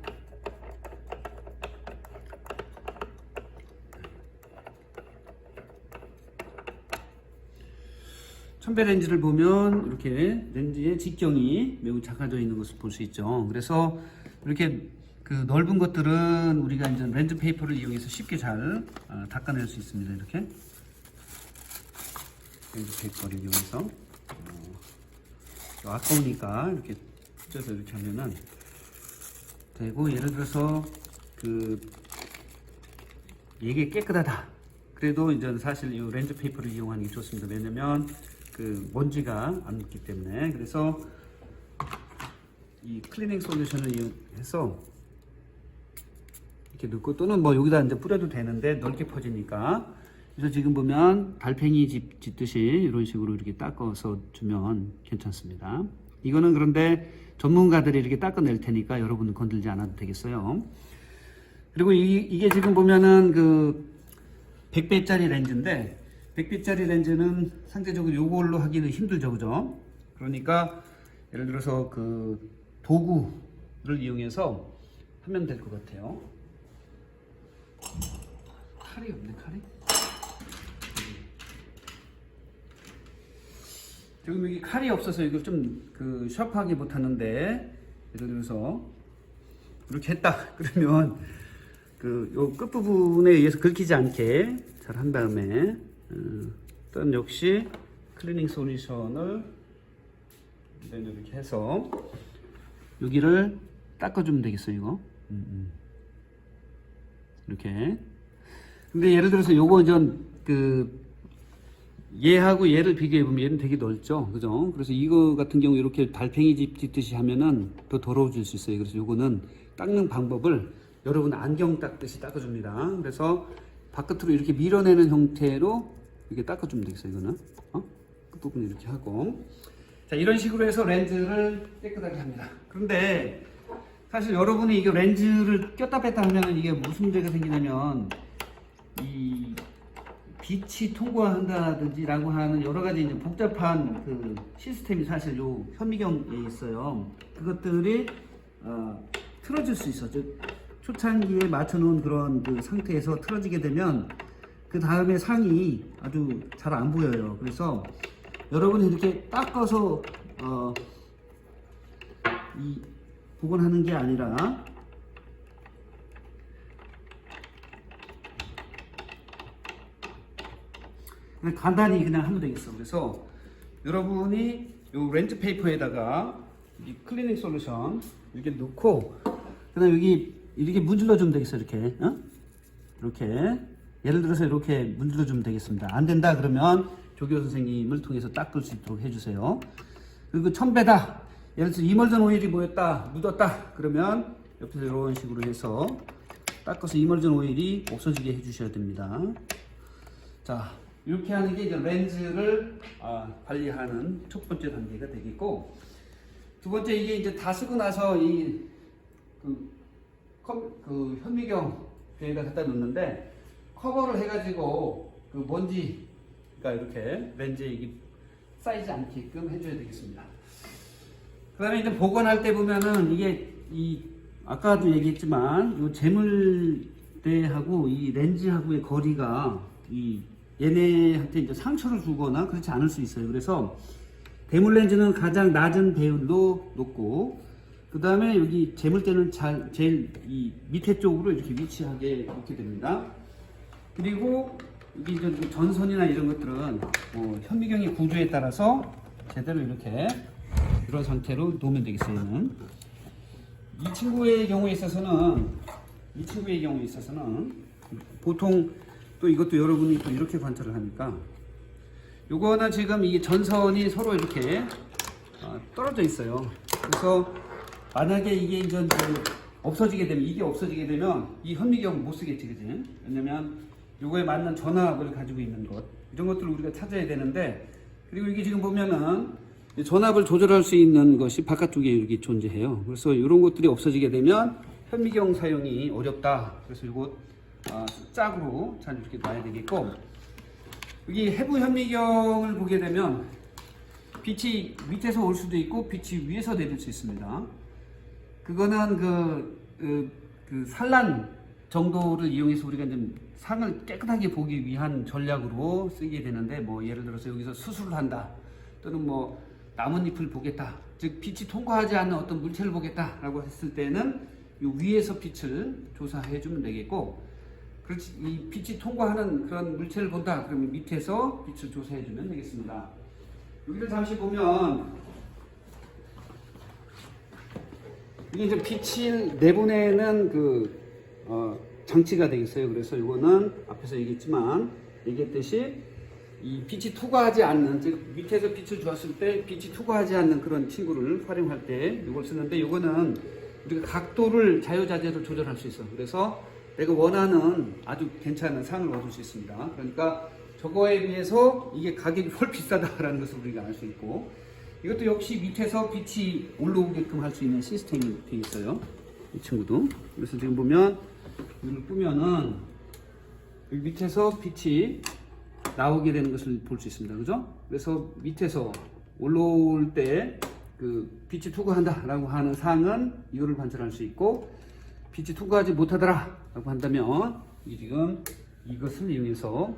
Speaker 1: 천배 렌즈를 보면 이렇게 렌즈의 직경이 매우 작아져 있는 것을 볼 수 있죠. 그래서 이렇게 그 넓은 것들은 우리가 이제 렌즈 페이퍼를 이용해서 쉽게 잘 닦아낼 수 있습니다. 이렇게 렌즈 페이퍼를 이용해서 아까우니까 이렇게 찢어서 이렇게 하면은 되고, 예를 들어서 그 이게 깨끗하다. 그래도 이제 사실 이 렌즈 페이퍼를 이용하는 게 좋습니다. 왜냐면 그 먼지가 안 묻기 때문에. 그래서 이 클리닝 솔루션을 이용해서 이렇게 넣고, 또는 뭐 여기다 이제 뿌려도 되는데 넓게 퍼지니까. 그래서 지금 보면 달팽이 짚듯이 이런 식으로 이렇게 닦아서 주면 괜찮습니다. 이거는 그런데 전문가들이 이렇게 닦아낼 테니까 여러분은 건들지 않아도 되겠어요. 그리고 이게 지금 보면은 그 100배짜리 렌즈인데, 100배짜리 렌즈는 상대적으로 이걸로 하기는 힘들죠, 그죠? 그러니까 예를 들어서 그 도구를 이용해서 하면 될 것 같아요. 칼이 없네, 칼이? 지금 여기 칼이 없어서 이거 좀 그 샤프하게 못하는데, 예를 들어서 이렇게 했다 그러면 그 요 끝부분에 의해서 긁히지 않게 잘 한 다음에, 또한 역시 클리닝 솔루션을 이렇게 해서 여기를 닦아주면 되겠어요. 이거 이렇게. 근데 예를 들어서 요거 전 그 얘하고 얘를 비교해 보면 얘는 되게 넓죠, 그죠? 그래서 이거 같은 경우 이렇게 달팽이 짚듯이 하면은 더 더러워질 수 있어요. 그래서 요거는 닦는 방법을 여러분 안경 닦듯이 닦아줍니다. 그래서 바깥으로 이렇게 밀어내는 형태로 이렇게 닦아주면 되겠어요. 이거는 끝부분 이렇게 하고, 자, 이런 식으로 해서 렌즈를 깨끗하게 합니다. 그런데 사실 여러분이 이게 렌즈를 꼈다 뺐다 하면 이게 무슨 문제가 생기냐면, 이 빛이 통과한다든지라고 하는 여러 가지 이제 복잡한 그 시스템이 사실 요 현미경에 있어요. 그것들이 틀어질 수 있어. 즉 초창기에 맞춰놓은 그런 그 상태에서 틀어지게 되면 그 다음에 상이 아주 잘 안 보여요. 그래서 여러분이 이렇게 닦아서 이 복원하는 게 아니라 그냥 간단히 그냥 하면 되겠어. 그래서 여러분이 요 렌즈 페이퍼에다가 이 클리닝 솔루션 이렇게 넣고 그다음 여기 이렇게 문질러 주면 되겠어. 이렇게 이렇게 예를 들어서 이렇게 문질러 주면 되겠습니다. 안 된다 그러면 조교 선생님을 통해서 닦을 수 있도록 해주세요. 그리고 첨배다. 예를 들어서 이멀전 오일이 모였다, 묻었다 그러면 옆에서 이런 식으로 해서 닦아서 이멀전 오일이 없어지게 해주셔야 됩니다. 자, 이렇게 하는 게 이제 렌즈를 관리하는 첫 번째 단계가 되겠고, 두 번째 이게 이제 다 쓰고 나서 그 현미경에다 갖다 놓는데 커버를 해가지고 그 먼지가 이렇게 렌즈에 이게 쌓이지 않게끔 해줘야 되겠습니다. 그 다음에 이제 복원할 때 보면은 이게 아까도 얘기했지만 이 재물대하고 이 렌즈하고의 거리가 얘네한테 이제 상처를 주거나 그렇지 않을 수 있어요. 그래서 대물 렌즈는 가장 낮은 배율로 놓고, 그 다음에 여기 재물대는 제일 이 밑에 쪽으로 이렇게 위치하게 놓게 됩니다. 그리고 여기 이제 전선이나 이런 것들은 현미경의 구조에 따라서 제대로 이렇게 이런 상태로 놓으면 되겠어요. 얘는. 이 친구의 경우에 있어서는 보통 또 이것도 여러분이 또 이렇게 관찰을 하니까, 요거는 지금 이게 전선이 서로 이렇게 떨어져 있어요. 그래서 만약에 이게 이제 없어지게 되면 이 현미경 못 쓰겠지, 그지? 왜냐면 요거에 맞는 전압을 가지고 있는 것, 이런 것들을 우리가 찾아야 되는데, 그리고 이게 지금 보면은 전압을 조절할 수 있는 것이 바깥쪽에 이렇게 존재해요. 그래서 이런 것들이 없어지게 되면 현미경 사용이 어렵다. 그래서 이거 짝으로 잘 이렇게 놔야 되겠고, 여기 해부 현미경을 보게 되면 빛이 밑에서 올 수도 있고 빛이 위에서 내릴 수 있습니다. 그거는 그 산란 정도를 이용해서 우리가 이제 상을 깨끗하게 보기 위한 전략으로 쓰게 되는데, 뭐 예를 들어서 여기서 수술을 한다, 또는 뭐 나뭇잎을 보겠다, 즉 빛이 통과하지 않는 어떤 물체를 보겠다라고 했을 때는 이 위에서 빛을 조사해 주면 되겠고, 그렇지, 이 빛이 통과하는 그런 물체를 본다 그러면 밑에서 빛을 조사해 주면 되겠습니다. 여기를 잠시 보면 이게 이제 빛을 내보내는 장치가 되겠어요. 그래서 이거는 앞에서 얘기했듯이 이 빛이 투과하지 않는, 즉 밑에서 빛을 주었을 때 빛이 투과하지 않는 그런 친구를 활용할 때 이걸 쓰는데, 이거는 우리가 각도를 자유자재로 조절할 수 있어. 그래서 내가 원하는 아주 괜찮은 상을 얻을 수 있습니다. 그러니까 저거에 비해서 이게 가격이 훨 비싸다라는 것을 우리가 알 수 있고, 이것도 역시 밑에서 빛이 올라오게끔 할 수 있는 시스템이 되어 있어요. 이 친구도. 그래서 지금 보면 이걸 끄면은 여기 밑에서 빛이 나오게 되는 것을 볼 수 있습니다. 그죠? 그래서 밑에서 올라올 때 그 빛이 투과한다라고 하는 상은 이거를 관찰할 수 있고, 빛이 투과하지 못하더라라고 한다면 지금 이것을 이용해서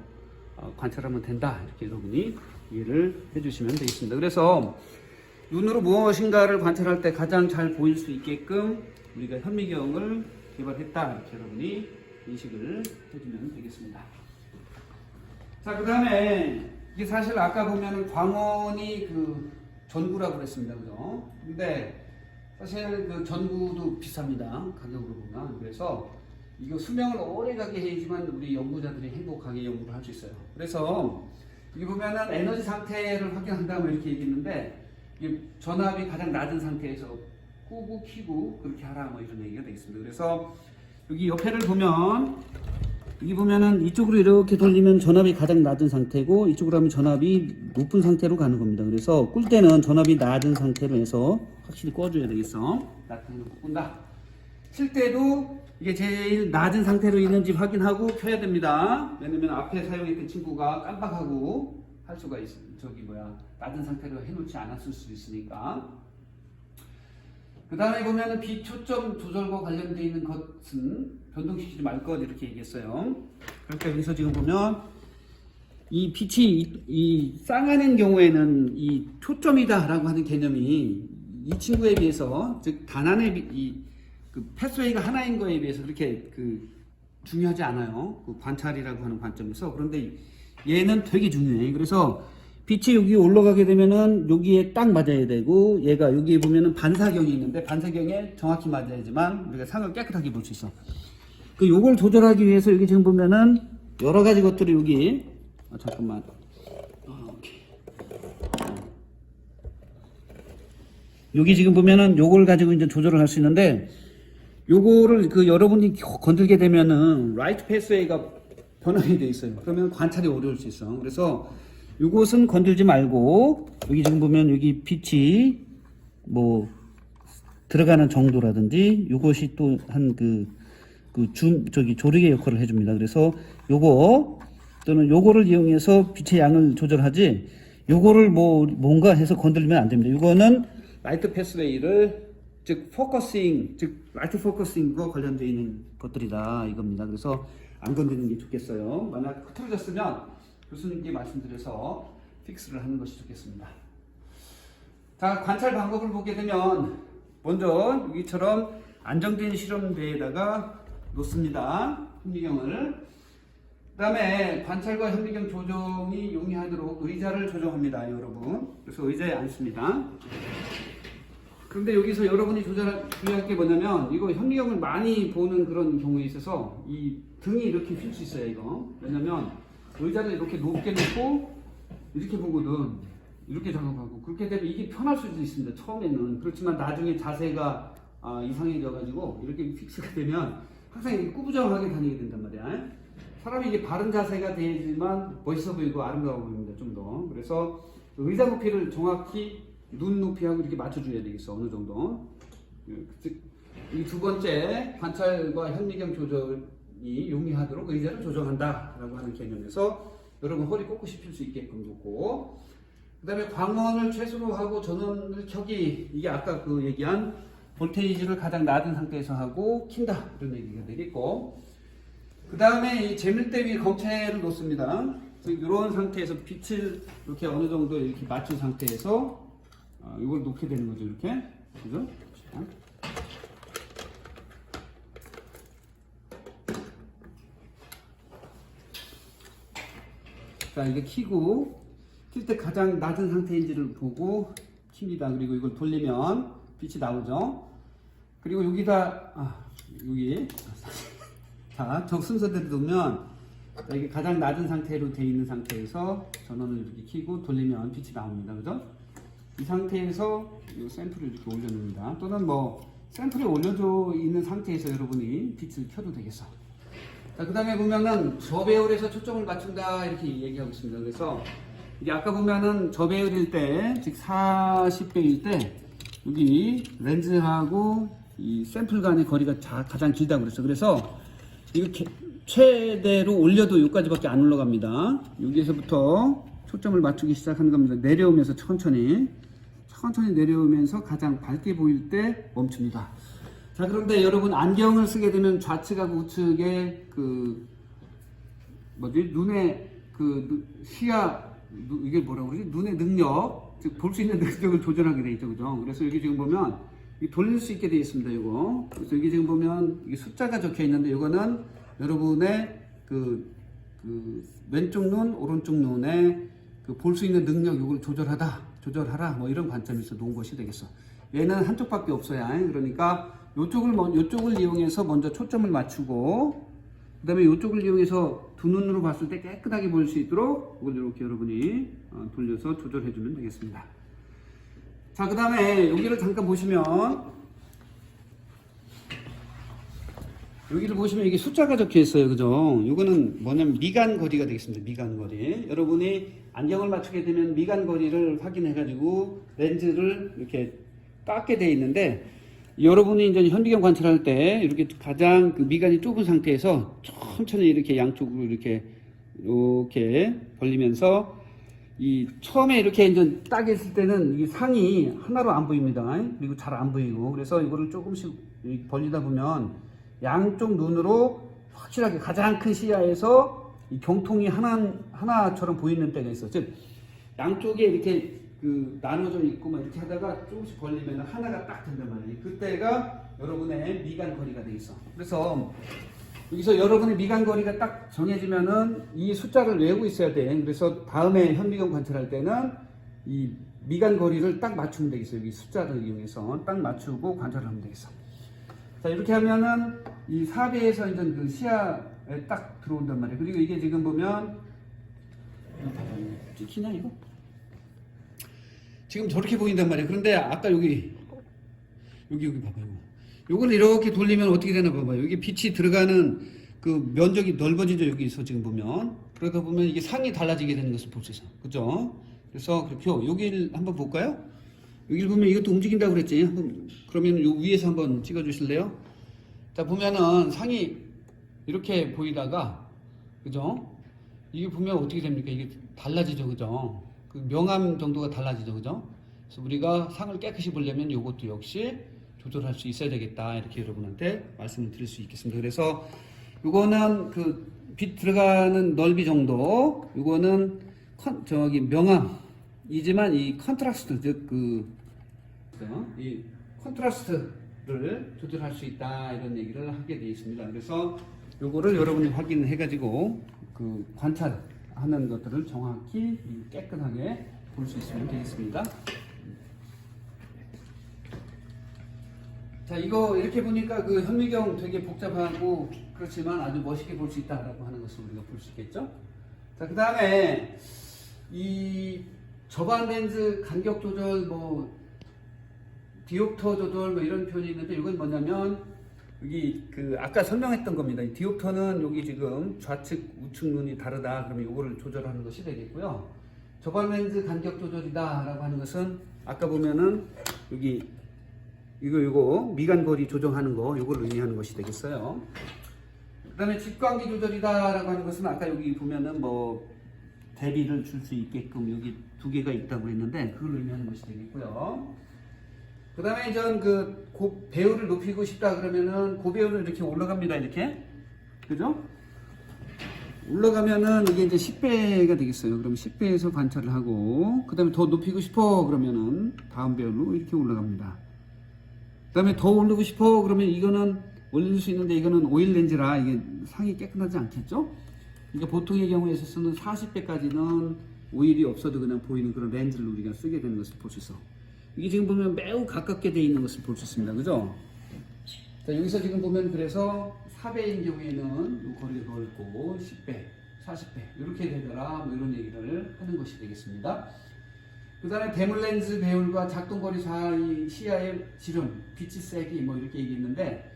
Speaker 1: 관찰하면 된다, 이렇게 여러분이 이해를 해주시면 되겠습니다. 그래서 눈으로 무엇인가를 관찰할 때 가장 잘 보일 수 있게끔 우리가 현미경을 개발했다, 이렇게 여러분이 인식을 해주면 되겠습니다. 자, 그 다음에 이게 사실 아까 보면은 광원이 전구라고 그랬습니다. 그죠? 근데 사실 그 전구도 비쌉니다. 가격으로 보면. 그래서 이거 수명을 오래가게 해야지만 우리 연구자들이 행복하게 연구를 할 수 있어요. 그래서 여기 보면은 에너지 상태를 확인한다면 이렇게 얘기했는데, 전압이 가장 낮은 상태에서 끄고 켜고 그렇게 하라, 뭐 이런 얘기가 되겠습니다. 그래서 여기 옆에를 보면, 여기 보면은 이쪽으로 이렇게 돌리면 전압이 가장 낮은 상태고, 이쪽으로 하면 전압이 높은 상태로 가는 겁니다. 그래서 끌 때는 전압이 낮은 상태로 해서 확실히 꺼줘야 되겠어. 낮은 거 끈다. 칠 때도 이게 제일 낮은 상태로 있는지 확인하고 켜야 됩니다. 왜냐면 앞에 사용했던 친구가 깜빡하고 할 수가 낮은 상태로 해놓지 않았을 수 있으니까. 그 다음에 보면은 비초점 조절과 관련되어 있는 것은 변동시키지 말 것 이렇게 얘기했어요. 그러니까 여기서 지금 보면 이 빛이 이 쌍안인 경우에는 이 초점이다라고 하는 개념이 이 친구에 비해서 즉 단안의 그 패스웨이가 하나인 거에 비해서 그렇게 중요하지 않아요. 그 관찰이라고 하는 관점에서. 그런데 얘는 되게 중요해. 그래서 빛이 여기 올라가게 되면은 여기에 딱 맞아야 되고, 얘가 여기에 보면은 반사경이 있는데 반사경에 정확히 맞아야지만 우리가 상을 깨끗하게 볼 수 있어. 요걸 조절하기 위해서 여기 지금 보면은 여러 가지 것들이 여기 잠깐만. 오케이. 여기 지금 보면은 요걸 가지고 이제 조절을 할 수 있는데, 요거를 여러분이 건들게 되면은 라이트 패스웨이가 변환이 돼 있어요. 그러면 관찰이 어려울 수 있어. 그래서 요것은 건들지 말고, 여기 지금 보면 여기 빛이 들어가는 정도라든지 요것이 또 한 조리개 역할을 해줍니다. 그래서 요거 또는 요거를 이용해서 빛의 양을 조절하지, 요거를 뭔가 해서 건들면 안 됩니다. 요거는 라이트 패스웨이를 즉 라이트 포커싱과 관련되어 있는 것들이다 이겁니다. 그래서 안 건드리는 게 좋겠어요. 만약 흐트러졌으면 교수님께 말씀드려서 픽스를 하는 것이 좋겠습니다. 자, 관찰 방법을 보게 되면 먼저 여기처럼 안정된 실험대에다가 놓습니다. 현미경을. 그 다음에 관찰과 현미경 조정이 용이하도록 의자를 조정합니다, 여러분. 그래서 의자에 앉습니다. 그런데 여기서 여러분이 주의할 게 뭐냐면, 이거 현미경을 많이 보는 그런 경우에 있어서 이 등이 이렇게 휠 수 있어요, 이거. 왜냐면 의자를 이렇게 높게 놓고 이렇게 보거든. 이렇게 작업하고. 그렇게 되면 이게 편할 수도 있습니다, 처음에는. 그렇지만 나중에 자세가 이상해져 가지고 이렇게 픽스가 되면 항상 이렇게 꾸부정하게 다니게 된단 말이야. 사람이 이게 바른 자세가 돼야지만 멋있어 보이고 아름다워 보입니다, 좀 더. 그래서 의자 높이를 정확히 눈 높이하고 이렇게 맞춰줘야 되겠어, 어느 정도. 이 두 번째, 관찰과 현미경 조절이 용이하도록 의자를 조정한다 라고 하는 개념에서 여러분 허리 꼿꼿이 필 수 있게끔 놓고, 그 다음에 광원을 최소로 하고 전원을 켜기, 이게 아까 얘기한 볼테이지를 가장 낮은 상태에서 하고 킨다, 이런 얘기가 되겠고, 그 다음에 이 재물대 위에 검체를 놓습니다. 이런 상태에서 빛을 이렇게 어느 정도 이렇게 맞춘 상태에서 이걸 놓게 되는 거죠, 이렇게. 그죠? 자, 이게 켜고, 킬 때 가장 낮은 상태인지를 보고 킵니다. 그리고 이걸 돌리면 빛이 나오죠. 그리고 여기다, 여기. 자, 저 순서대로 두면, 이게 가장 낮은 상태로 되어 있는 상태에서 전원을 이렇게 켜고 돌리면 빛이 나옵니다. 그죠? 이 상태에서 이 샘플을 이렇게 올려놓습니다. 또는 샘플이 올려져 있는 상태에서 여러분이 빛을 켜도 되겠어. 자, 그 다음에 보면은 저배율에서 초점을 맞춘다 이렇게 얘기하고 있습니다. 그래서 이게 아까 보면은 저배율일 때, 즉 40배일 때 여기 렌즈하고 이 샘플 간의 거리가 가장 길다고 그랬어. 그래서 이렇게 최대로 올려도 여기까지밖에 안 올라갑니다. 여기에서부터 초점을 맞추기 시작하는 겁니다. 내려오면서 천천히 내려오면서 가장 밝게 보일 때 멈춥니다. 자, 그런데 여러분 안경을 쓰게 되면 좌측하고 우측에 눈의 시야, 이게 뭐라고 그러지? 눈의 능력, 즉 볼 수 있는 능력을 조절하게 돼 있죠, 그죠? 그래서 여기 지금 보면 돌릴 수 있게 되어 있습니다, 이거. 그래서 여기 지금 보면 이게 숫자가 적혀 있는데, 이거는 여러분의 왼쪽 눈, 오른쪽 눈에 볼 수 있는 능력, 이걸 조절하라, 이런 관점에서 놓은 것이 되겠어. 얘는 한쪽밖에 없어야. 그러니까 요쪽을 이용해서 먼저 초점을 맞추고, 그 다음에 요쪽을 이용해서 두 눈으로 봤을 때 깨끗하게 보일 수 있도록 이걸 이렇게 여러분이 돌려서 조절해주면 되겠습니다. 자, 그 다음에 여기를 잠깐 보시면, 여기를 보시면 이게 숫자가 적혀 있어요. 그죠? 이거는 뭐냐면 미간 거리가 되겠습니다. 미간 거리. 여러분이 안경을 맞추게 되면 미간 거리를 확인해 가지고 렌즈를 이렇게 닦게 되어 있는데, 여러분이 이제 현미경 관찰할 때 이렇게 가장 그 미간이 좁은 상태에서 천천히 이렇게 양쪽으로 이렇게 벌리면서 이 처음에 이렇게 이제 딱 했을 때는 이 상이 하나로 안 보입니다. 그리고 잘 안 보이고 그래서 이거를 조금씩 벌리다 보면 양쪽 눈으로 확실하게 가장 큰 시야에서 이 경통이 하나처럼 보이는 때가 있어. 즉 양쪽에 이렇게 그 나눠져 있고 막 이렇게 하다가 조금씩 벌리면 하나가 딱 된단 말이에요. 그때가 여러분의 미간 거리가 돼 있어. 그래서 여기서 여러분의 미간 거리가 딱 정해지면은 이 숫자를 외우고 있어야 돼. 그래서 다음에 현미경 관찰할 때는 이 미간 거리를 딱 맞추면 되겠어. 여기 숫자를 이용해서 딱 맞추고 관찰을 하면 되겠어. 자, 이렇게 하면은 이 4배에서 이제 그 시야에 딱 들어온단 말이에요. 그리고 이게 지금 보면 찍히냐 이거? 지금 저렇게 보인단 말이에요. 그런데 아까 여기 봐봐요. 요걸 이렇게 돌리면 어떻게 되나 봐봐요. 여기 빛이 들어가는 그 면적이 넓어지죠. 여기서 지금 보면. 그러다 보면 이게 상이 달라지게 되는 것을 볼 수 있어요. 그죠? 그래서 그렇게 여기를 한번 볼까요? 여기를 보면 이것도 움직인다고 그랬지. 그러면 요 위에서 한번 찍어 주실래요? 자, 보면은 상이 이렇게 보이다가, 그죠? 이게 보면 어떻게 됩니까? 이게 달라지죠. 그죠? 그 명암 정도가 달라지죠. 그죠? 그래서 우리가 상을 깨끗이 보려면 이것도 역시 조절할 수 있어야 되겠다. 이렇게 여러분한테 말씀을 드릴 수 있겠습니다. 그래서 이거는 그 빛 들어가는 넓이 정도, 이거는 명암이지만 이 컨트라스트, 즉 이 컨트라스트를 조절할 수 있다. 이런 얘기를 하게 되어 있습니다. 그래서 요거를 여러분이 확인해 가지고 그 관찰하는 것들을 정확히 깨끗하게 볼 수 있으면 되겠습니다. 자, 이거 이렇게 보니까 그 현미경 되게 복잡하고 그렇지만 아주 멋있게 볼 수 있다라고 하는 것을 우리가 볼 수 있겠죠. 자, 그 다음에 이 저반 렌즈 간격 조절, 디옵터 조절 이런 표현이 있는데 이건 뭐냐면 여기 그 아까 설명했던 겁니다. 이 디옵터는 여기 지금 좌측 우측 눈이 다르다 그러면 이거를 조절하는 것이 되겠고요. 저반 렌즈 간격 조절이다라고 하는 것은 아까 보면은 여기 이거 미간 거리 조정하는 거 이거를 의미하는 것이 되겠어요. 그다음에 직광기 조절이다라고 하는 것은 아까 여기 보면은 대비를 줄 수 있게끔 여기 두 개가 있다고 했는데 그걸 의미하는 것이 되겠고요. 그 다음에 배율을 높이고 싶다 그러면은 고배율을 이렇게 올라갑니다. 이렇게. 그죠? 올라가면은 이게 이제 10배가 되겠어요. 그럼 10배에서 관찰을 하고, 그 다음에 더 높이고 싶어 그러면은 다음 배율로 이렇게 올라갑니다. 그 다음에 더 올리고 싶어 그러면 이거는 올릴 수 있는데 이거는 오일 렌즈라 이게 상이 깨끗하지 않겠죠? 그러니까 보통의 경우에 있어서는 40배까지는 오일이 없어도 그냥 보이는 그런 렌즈를 우리가 쓰게 되는 것을 볼 수 있어. 이게 지금 보면 매우 가깝게 되어 있는 것을 볼 수 있습니다. 그죠? 자, 여기서 지금 보면 그래서 4배인 경우에는 이 거리가 넓고 10배, 40배 이렇게 되더라 이런 얘기를 하는 것이 되겠습니다. 그 다음에 대물 렌즈 배율과 작동거리 사이 시야의 지름, 빛이 세기 이렇게 얘기했는데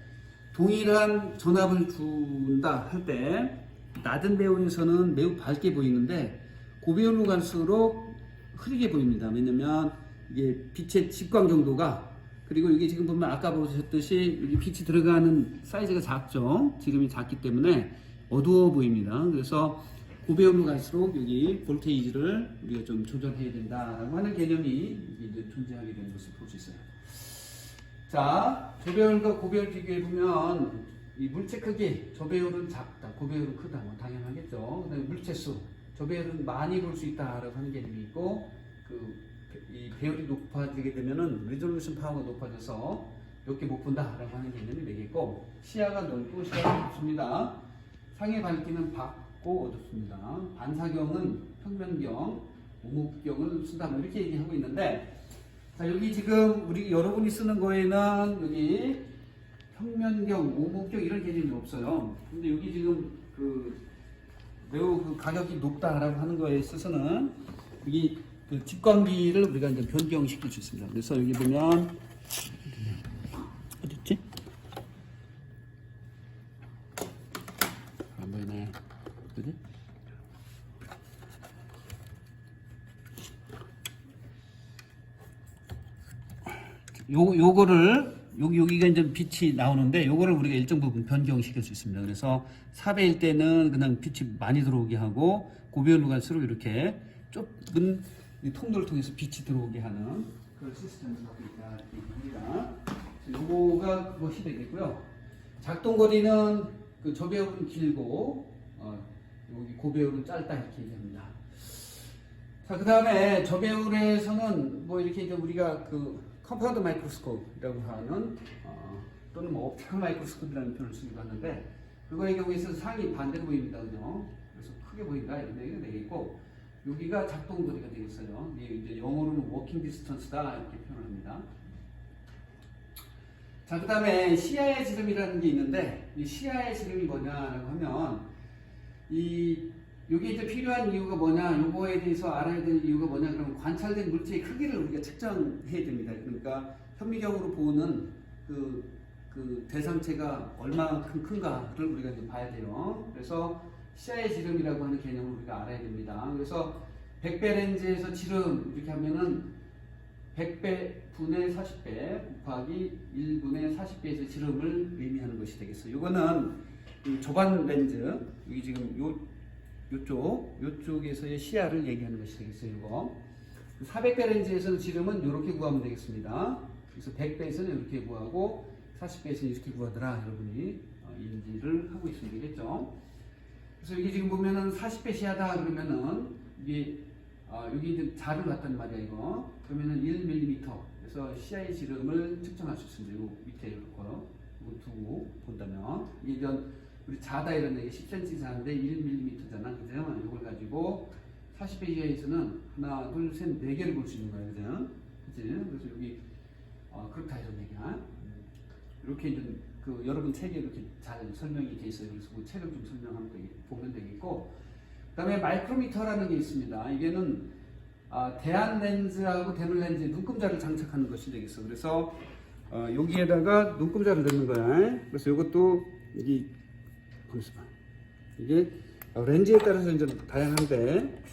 Speaker 1: 동일한 전압을 준다 할 때 낮은 배율에서는 매우 밝게 보이는데 고배율로 갈수록 흐리게 보입니다. 왜냐면 이게 빛의 직광 정도가 그리고 이게 지금 보면 아까 보셨듯이 여기 빛이 들어가는 사이즈가 작죠. 지름이 작기 때문에 어두워 보입니다. 그래서 고배율로 갈수록 여기 볼테이지를 우리가 좀 조절해야 된다라고 하는 개념이 이제 존재하게 되는 것을 볼 수 있어요. 자, 저배율과 고배율 비교해 보면 이 물체 크기, 저배율은 작다, 고배율은 크다, 당연하겠죠. 그다음에 물체 수, 저배율은 많이 볼 수 있다라고 하는 개념이 있고, 이 배율이 높아지게 되면은 리졸루션 파워가 높아져서 몇 개 못 본다라고 하는 개념이 되겠고, 시야가 넓고 시야가 좁습니다. 상의 밝기는 밝고 어둡습니다. 반사경은 평면경, 오목경을 쓴다 이렇게 얘기하고 있는데, 자, 여기 지금 여러분이 쓰는 거에는 여기 평면경, 오목경 이런 개념이 없어요. 근데 여기 지금 매우 가격이 높다라고 하는 거에 있어서는 여기 직광기를 우리가 이제 변경시킬 수 있습니다. 그래서 여기 보면 어딨지? 안 보이네. 그지? 요거를 여기가 이제 빛이 나오는데 요거를 우리가 일정 부분 변경시킬 수 있습니다. 그래서 4배일 때는 그냥 빛이 많이 들어오게 하고 고배율로 갈수록 이렇게 좁은 이 통로를 통해서 빛이 들어오게 하는 그런 시스템을 갖고 있다 이렇게 합니다. 요거가 그것이 되겠고요. 작동 거리는 그 저배율은 길고 여기 고배율은 짧다 이렇게 얘기합니다. 자, 그 다음에 저배율에서는 뭐 이렇게 이제 우리가 그 컴파운드 마이크로스코프라고 하는 또는 뭐 옵티컬 마이크로스코프라는 표현을 쓰기도 하는데 그거의 경우에 있어서 상이 반대로 보입니다. 그죠? 그래서 크게 보인다 이런 얘기가 되겠고 여기가 작동 거리가 되겠어요. 이게 이제 영어로는 워킹 디스턴스다 이렇게 표현을 합니다. 자, 그 다음에 시야의 지름이라는 게 있는데 이 시야의 지름이 뭐냐라고 하면 여기 이제 필요한 이유가 뭐냐, 요거에 대해서 알아야 될 이유가 뭐냐, 그러면 관찰된 물체의 크기를 우리가 측정해야 됩니다. 그러니까 현미경으로 보는 그 대상체가 얼마큼 큰가를 우리가 이제 봐야 돼요. 그래서 시야의 지름이라고 하는 개념을 우리가 알아야 됩니다. 그래서 100배 렌즈에서 지름 이렇게 하면은 100배 분의 40배 곱하기 1분의 40배에서 지름을 의미하는 것이 되겠어요. 이거는 조반 렌즈, 여기 지금 요쪽에서의 시야를 얘기하는 것이 되겠어요. 이거 400배 렌즈에서는 지름은 이렇게 구하면 되겠습니다. 그래서 100배에서는 이렇게 구하고 40배에서는 이렇게 구하더라. 여러분이 인지를 하고 있으면 되겠죠. 그래서 여기 지금 보면은 40배 시야다 그러면은 이게 여기 이제 자를 놨단 말이야 이거. 그러면은 1mm. 그래서 시야의 지름을 측정할 수 있습니다. 요 밑에 이거 두고 본다면 이게 우리 자다 이런 얘기 10cm 자인데 1mm잖아, 그죠? 이걸 가지고 40배 이하에서는 하나, 둘, 셋, 네 개를 볼 수 있는 거예요, 그죠? 그치? 그래서 여기 그렇다 이런 얘기야. 이렇게 이제 그 여러분 책에 이렇게 잘 설명이 돼 있어요. 그래서 그 책을 좀 설명하면 보면 되겠고, 그다음에 마이크로미터라는 게 있습니다. 이게는 대안 렌즈하고 대물 렌즈에 눈금자를 장착하는 것이 되겠어. 그래서 여기에다가 눈금자를 넣는 거야. 그래서 이것도 이게 렌즈에 따라서 이제 다양한데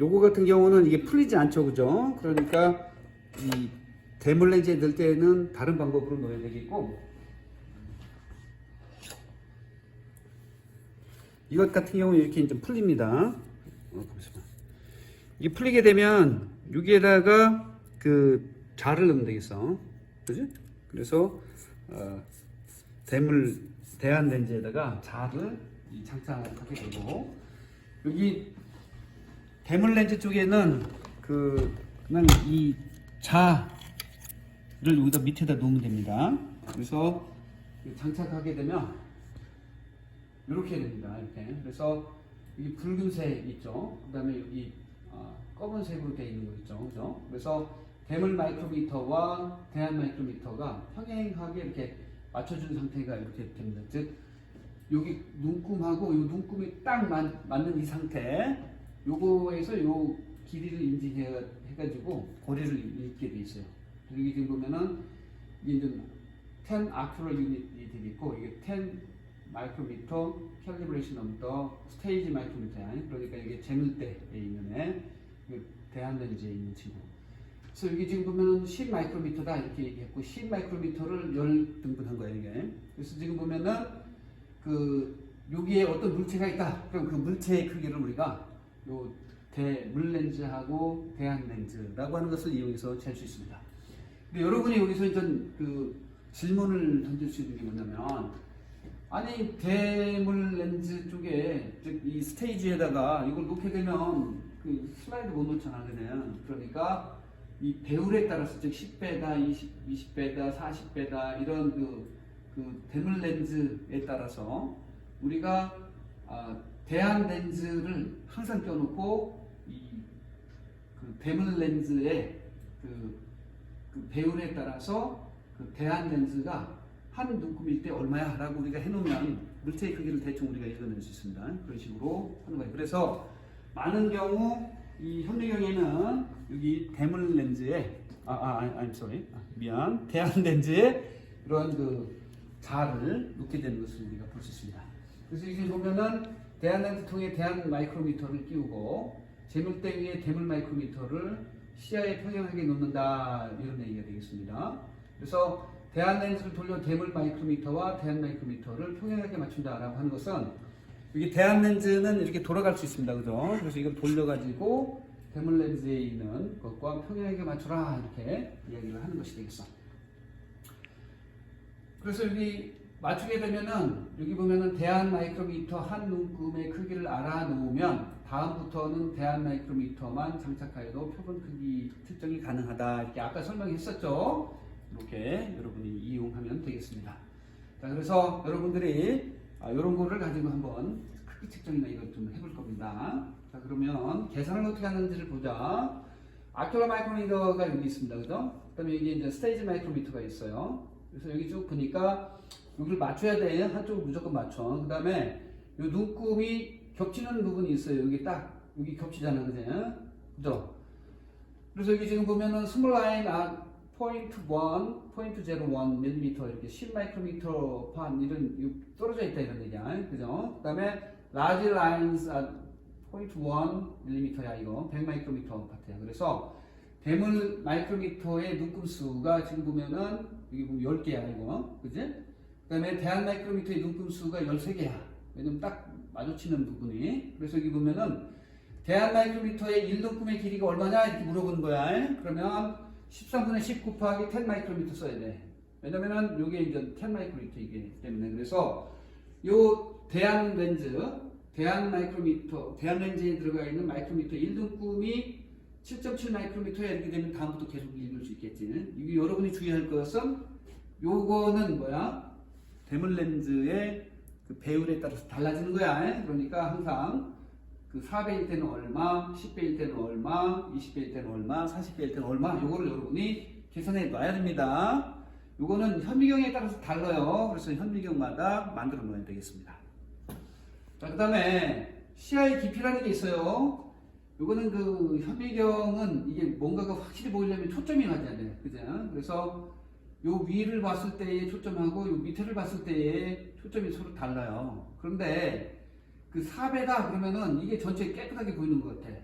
Speaker 1: 요거 같은 경우는 이게 풀리지 않죠, 그죠? 그러니까 이 대물 렌즈에 넣을 때는 다른 방법으로 넣어야 되겠고, 이것 같은 경우는 이렇게 이제 풀립니다. 이게 풀리게 되면 여기에다가 그 자를 넣으면 되겠어, 그지? 그래서 대안 렌즈에다가 자를 장착하게 되고, 여기 대물 렌즈 쪽에는 그냥 이 자를 여기다 밑에다 놓으면 됩니다. 그래서 장착하게 되면 이렇게 됩니다. 이렇게. 그래서 여기 붉은색 있죠. 그다음에 여기 검은색으로 되어 있는 거 있죠. 그죠? 그래서 대물 마이크로미터와 대안 마이크로미터가 평행하게 이렇게 맞춰준 상태가 이렇게 됩니다. 즉 여기 눈금하고 이 눈금이 딱 맞는 이 상태, 요거에서 요 길이를 인지해가지고 거리를 읽게 돼 있어요. 여기 지금 보면은 이게 이제 10 아큐럴 유닛이 되겠고, 이게 10 마이크로미터 캘리브레이션 오브 더 스테이지 마이크로미터야. 그러니까 이게 재물대에 있는 애, 대안 렌즈에 있는 친구. 그래서 여기 지금 보면은 10 마이크로미터다 이렇게 얘기했고, 10 마이크로미터를 10등분한 거예요, 이게. 그래서 지금 보면은 여기에 어떤 물체가 있다. 그럼 그 물체의 크기를 우리가 요 대물 렌즈하고 대안 렌즈라고 하는 것을 이용해서 잴 수 있습니다. 근데 여러분이 여기서 일단 질문을 던질 수 있는 게 뭐냐면, 아니 대물 렌즈 쪽에 즉 이 스테이지에다가 이걸 놓게 되면 그 슬라이드 못 놓잖아, 그냥. 그러니까 이 배율에 따라서 즉 10배다, 20배다, 40배다 이런 그 대물 렌즈에 따라서 우리가 대안 렌즈를 항상 껴놓고 그 대물 렌즈의 그 배율에 따라서 그 대안 렌즈가 한 눈금일 때 얼마야 라고 우리가 해놓으면 물체의 크기를 대충 우리가 읽어낼 수 있습니다. 그런 식으로 하는 거예요. 그래서 많은 경우 이 현미경에는 여기 대물 렌즈에 대안 렌즈에 이런 자를 놓게 되는 것을 우리가 볼 수 있습니다. 그래서 여기 보면은 대안 렌즈 통에 대안 마이크로미터를 끼우고 재물대 위에 대물 마이크로미터를 시야에 평행하게 놓는다 이런 얘기가 되겠습니다. 그래서 대안 렌즈를 돌려 대물 마이크로미터와 대안 마이크로미터를 평행하게 맞춘다라고 하는 것은 이게 대안 렌즈는 이렇게 돌아갈 수 있습니다, 그죠? 그래서 이걸 돌려가지고 대물 렌즈에 있는 것과 평행하게 맞춰라 이렇게 이야기를 하는 것이 되겠어. 그래서 여기 맞추게 되면은 여기 보면은 대안 마이크로미터 한 눈금의 크기를 알아놓으면 다음부터는 대안 마이크로미터만 장착하여도 표본 크기 특정이 가능하다 이렇게 아까 설명했었죠. 이렇게 여러분이 이용하면 되겠습니다. 자, 그래서 여러분들이 이런 거를 가지고 한번 크기 측정이나 이걸 좀 해볼 겁니다. 자, 그러면 계산을 어떻게 하는지를 보자. 아큐라 마이크로미터가 여기 있습니다, 그죠? 그다음에 여기 이제 스테이지 마이크로미터가 있어요. 그래서 여기 쭉 보니까 여기를 맞춰야 돼. 한쪽을 무조건 맞춰. 그 다음에 이 눈금이 겹치는 부분이 있어요. 여기 딱 여기 겹치잖아, 그죠? 그래서 여기 지금 보면은 스몰 라인 point 1.01mm 이렇게 10 마이크로미터 판 이런 떨어져 있다 이런 얘기야, 그죠? 그 다음에 large lines 0.1mm야 이거 100 마이크로미터 같아요. 그래서 대물 마이크로미터의 눈금 수가 지금 보면은 여기 보면 10개야 이거, 그지? 그 다음에 대안 마이크로미터의 눈금 수가 13개야. 왜냐면 딱 마주치는 부분이. 그래서 여기 보면은 대안 마이크로미터의 1눈금의 길이가 얼마냐 이렇게 물어보는 거야. 그러면 13분의 10 곱하기 10 마이크로미터 써야 돼. 왜냐면은 요게 이제 10 마이크로미터이기 때문에. 그래서 요 대안 렌즈, 대안 렌즈에 들어가 있는 마이크로미터 1눈금이 7.7 마이크로미터야 이렇게 되면 다음부터 계속 읽을 수 있겠지. 이게 여러분이 주의할 것은 요거는 뭐야? 대물 렌즈의 그 배율에 따라서 달라지는 거야. 그러니까 항상 그 4배일 때는 얼마, 10배일 때는 얼마, 20배일 때는 얼마, 40배일 때는 얼마 요거를 여러분이 계산해 놔야 됩니다. 요거는 현미경에 따라서 달라요. 그래서 현미경마다 만들어 놓아야 되겠습니다. 자, 그 다음에 시야의 깊이라는 게 있어요. 요거는 그 현미경은 이게 뭔가가 확실히 보이려면 초점이 맞아야 돼. 그죠? 그래서 요 위를 봤을 때의 초점하고 요 밑에를 봤을 때의 초점이 서로 달라요. 그런데 그 4배다 그러면은 이게 전체 깨끗하게 보이는 것 같아.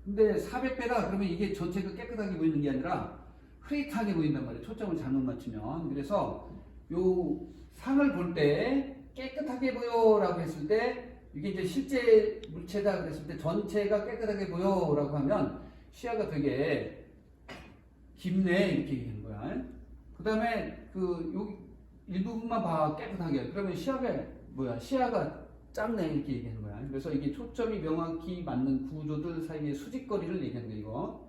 Speaker 1: 근데 400배다 그러면 이게 전체가 깨끗하게 보이는 게 아니라 흐릿하게 보인단 말이에요. 초점을 잘못 맞추면. 그래서 요 상을 볼 때 깨끗하게 보여라고 했을 때 이게 이제 실제 물체다 그랬을 때 전체가 깨끗하게 보여라고 하면 시야가 되게 깊네 이렇게 얘기하는 거야. 그 다음에 그 여기 일부분만 봐 깨끗하게. 그러면 시야가 작네 이렇게 얘기하는 거야. 그래서 이게 초점이 명확히 맞는 구조들 사이의 수직거리를 얘기하는 거야 이거.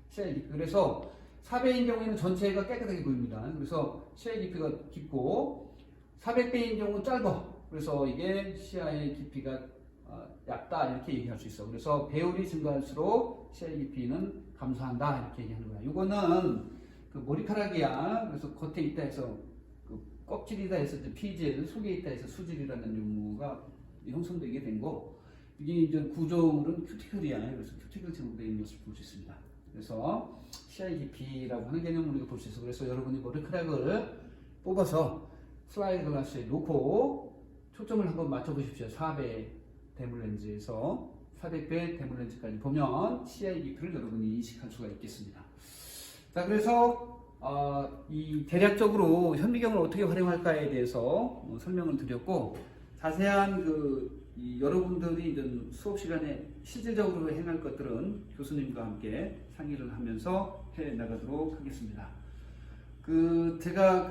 Speaker 1: 시야의 깊이. 그래서 4배인 경우에는 전체가 깨끗하게 보입니다. 그래서 시야의 깊이가 깊고 400배인 경우는 짧아. 그래서 이게 시야의 깊이가 얕다 이렇게 얘기할 수 있어. 그래서 배율이 증가할수록 시야의 깊이는 감소한다 이렇게 얘기하는 거야. 이거는 그 머리카락이야. 그래서 겉에 있다 해서 그 껍질이다 해서 피질, 속에 있다 해서 수질이라는 용어가 형성되게 된 거. 이게 이제 구조물은 큐티클이야. 그래서 큐티클 제공되어 있는 것을 볼 수 있습니다. 그래서 시야의 깊이라고 하는 개념을 우리가 볼 수 있어. 그래서 여러분이 머리카락을 뽑아서 슬라이드 글라스에 놓고 초점을 한번 맞춰보십시오. 4배 대물 렌즈에서 400배 대물 렌즈까지 보면 시야의 깊이를 여러분이 인식할 수가 있겠습니다. 자, 그래서 이 대략적으로 현미경을 어떻게 활용할까에 대해서 설명을 드렸고 자세한 여러분들이 이제 수업 시간에 실질적으로 행할 것들은 교수님과 함께 상의를 하면서 해 나가도록 하겠습니다. 제가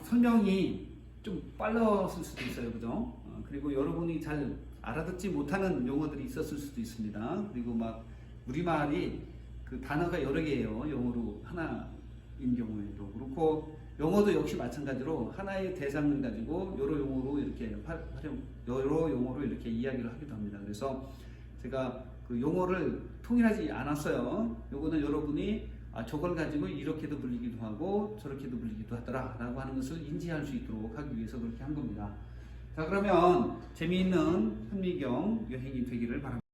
Speaker 1: 설명이 좀 빨랐을 수도 있어요, 그죠? 그리고 여러분이 잘 알아듣지 못하는 용어들이 있었을 수도 있습니다. 그리고 막 우리말이 그 단어가 여러 개예요. 영어로 하나인 경우에도 그렇고 영어도 역시 마찬가지로 하나의 대상을 가지고 여러 용어로 이렇게 이야기를 하기도 합니다. 그래서 제가 그 용어를 통일하지 않았어요. 요거는 여러분이 저걸 가지고 이렇게도 불리기도 하고 저렇게도 불리기도 하더라 라고 하는 것을 인지할 수 있도록 하기 위해서 그렇게 한 겁니다. 자, 그러면 재미있는 현미경 여행이 되기를 바랍니다.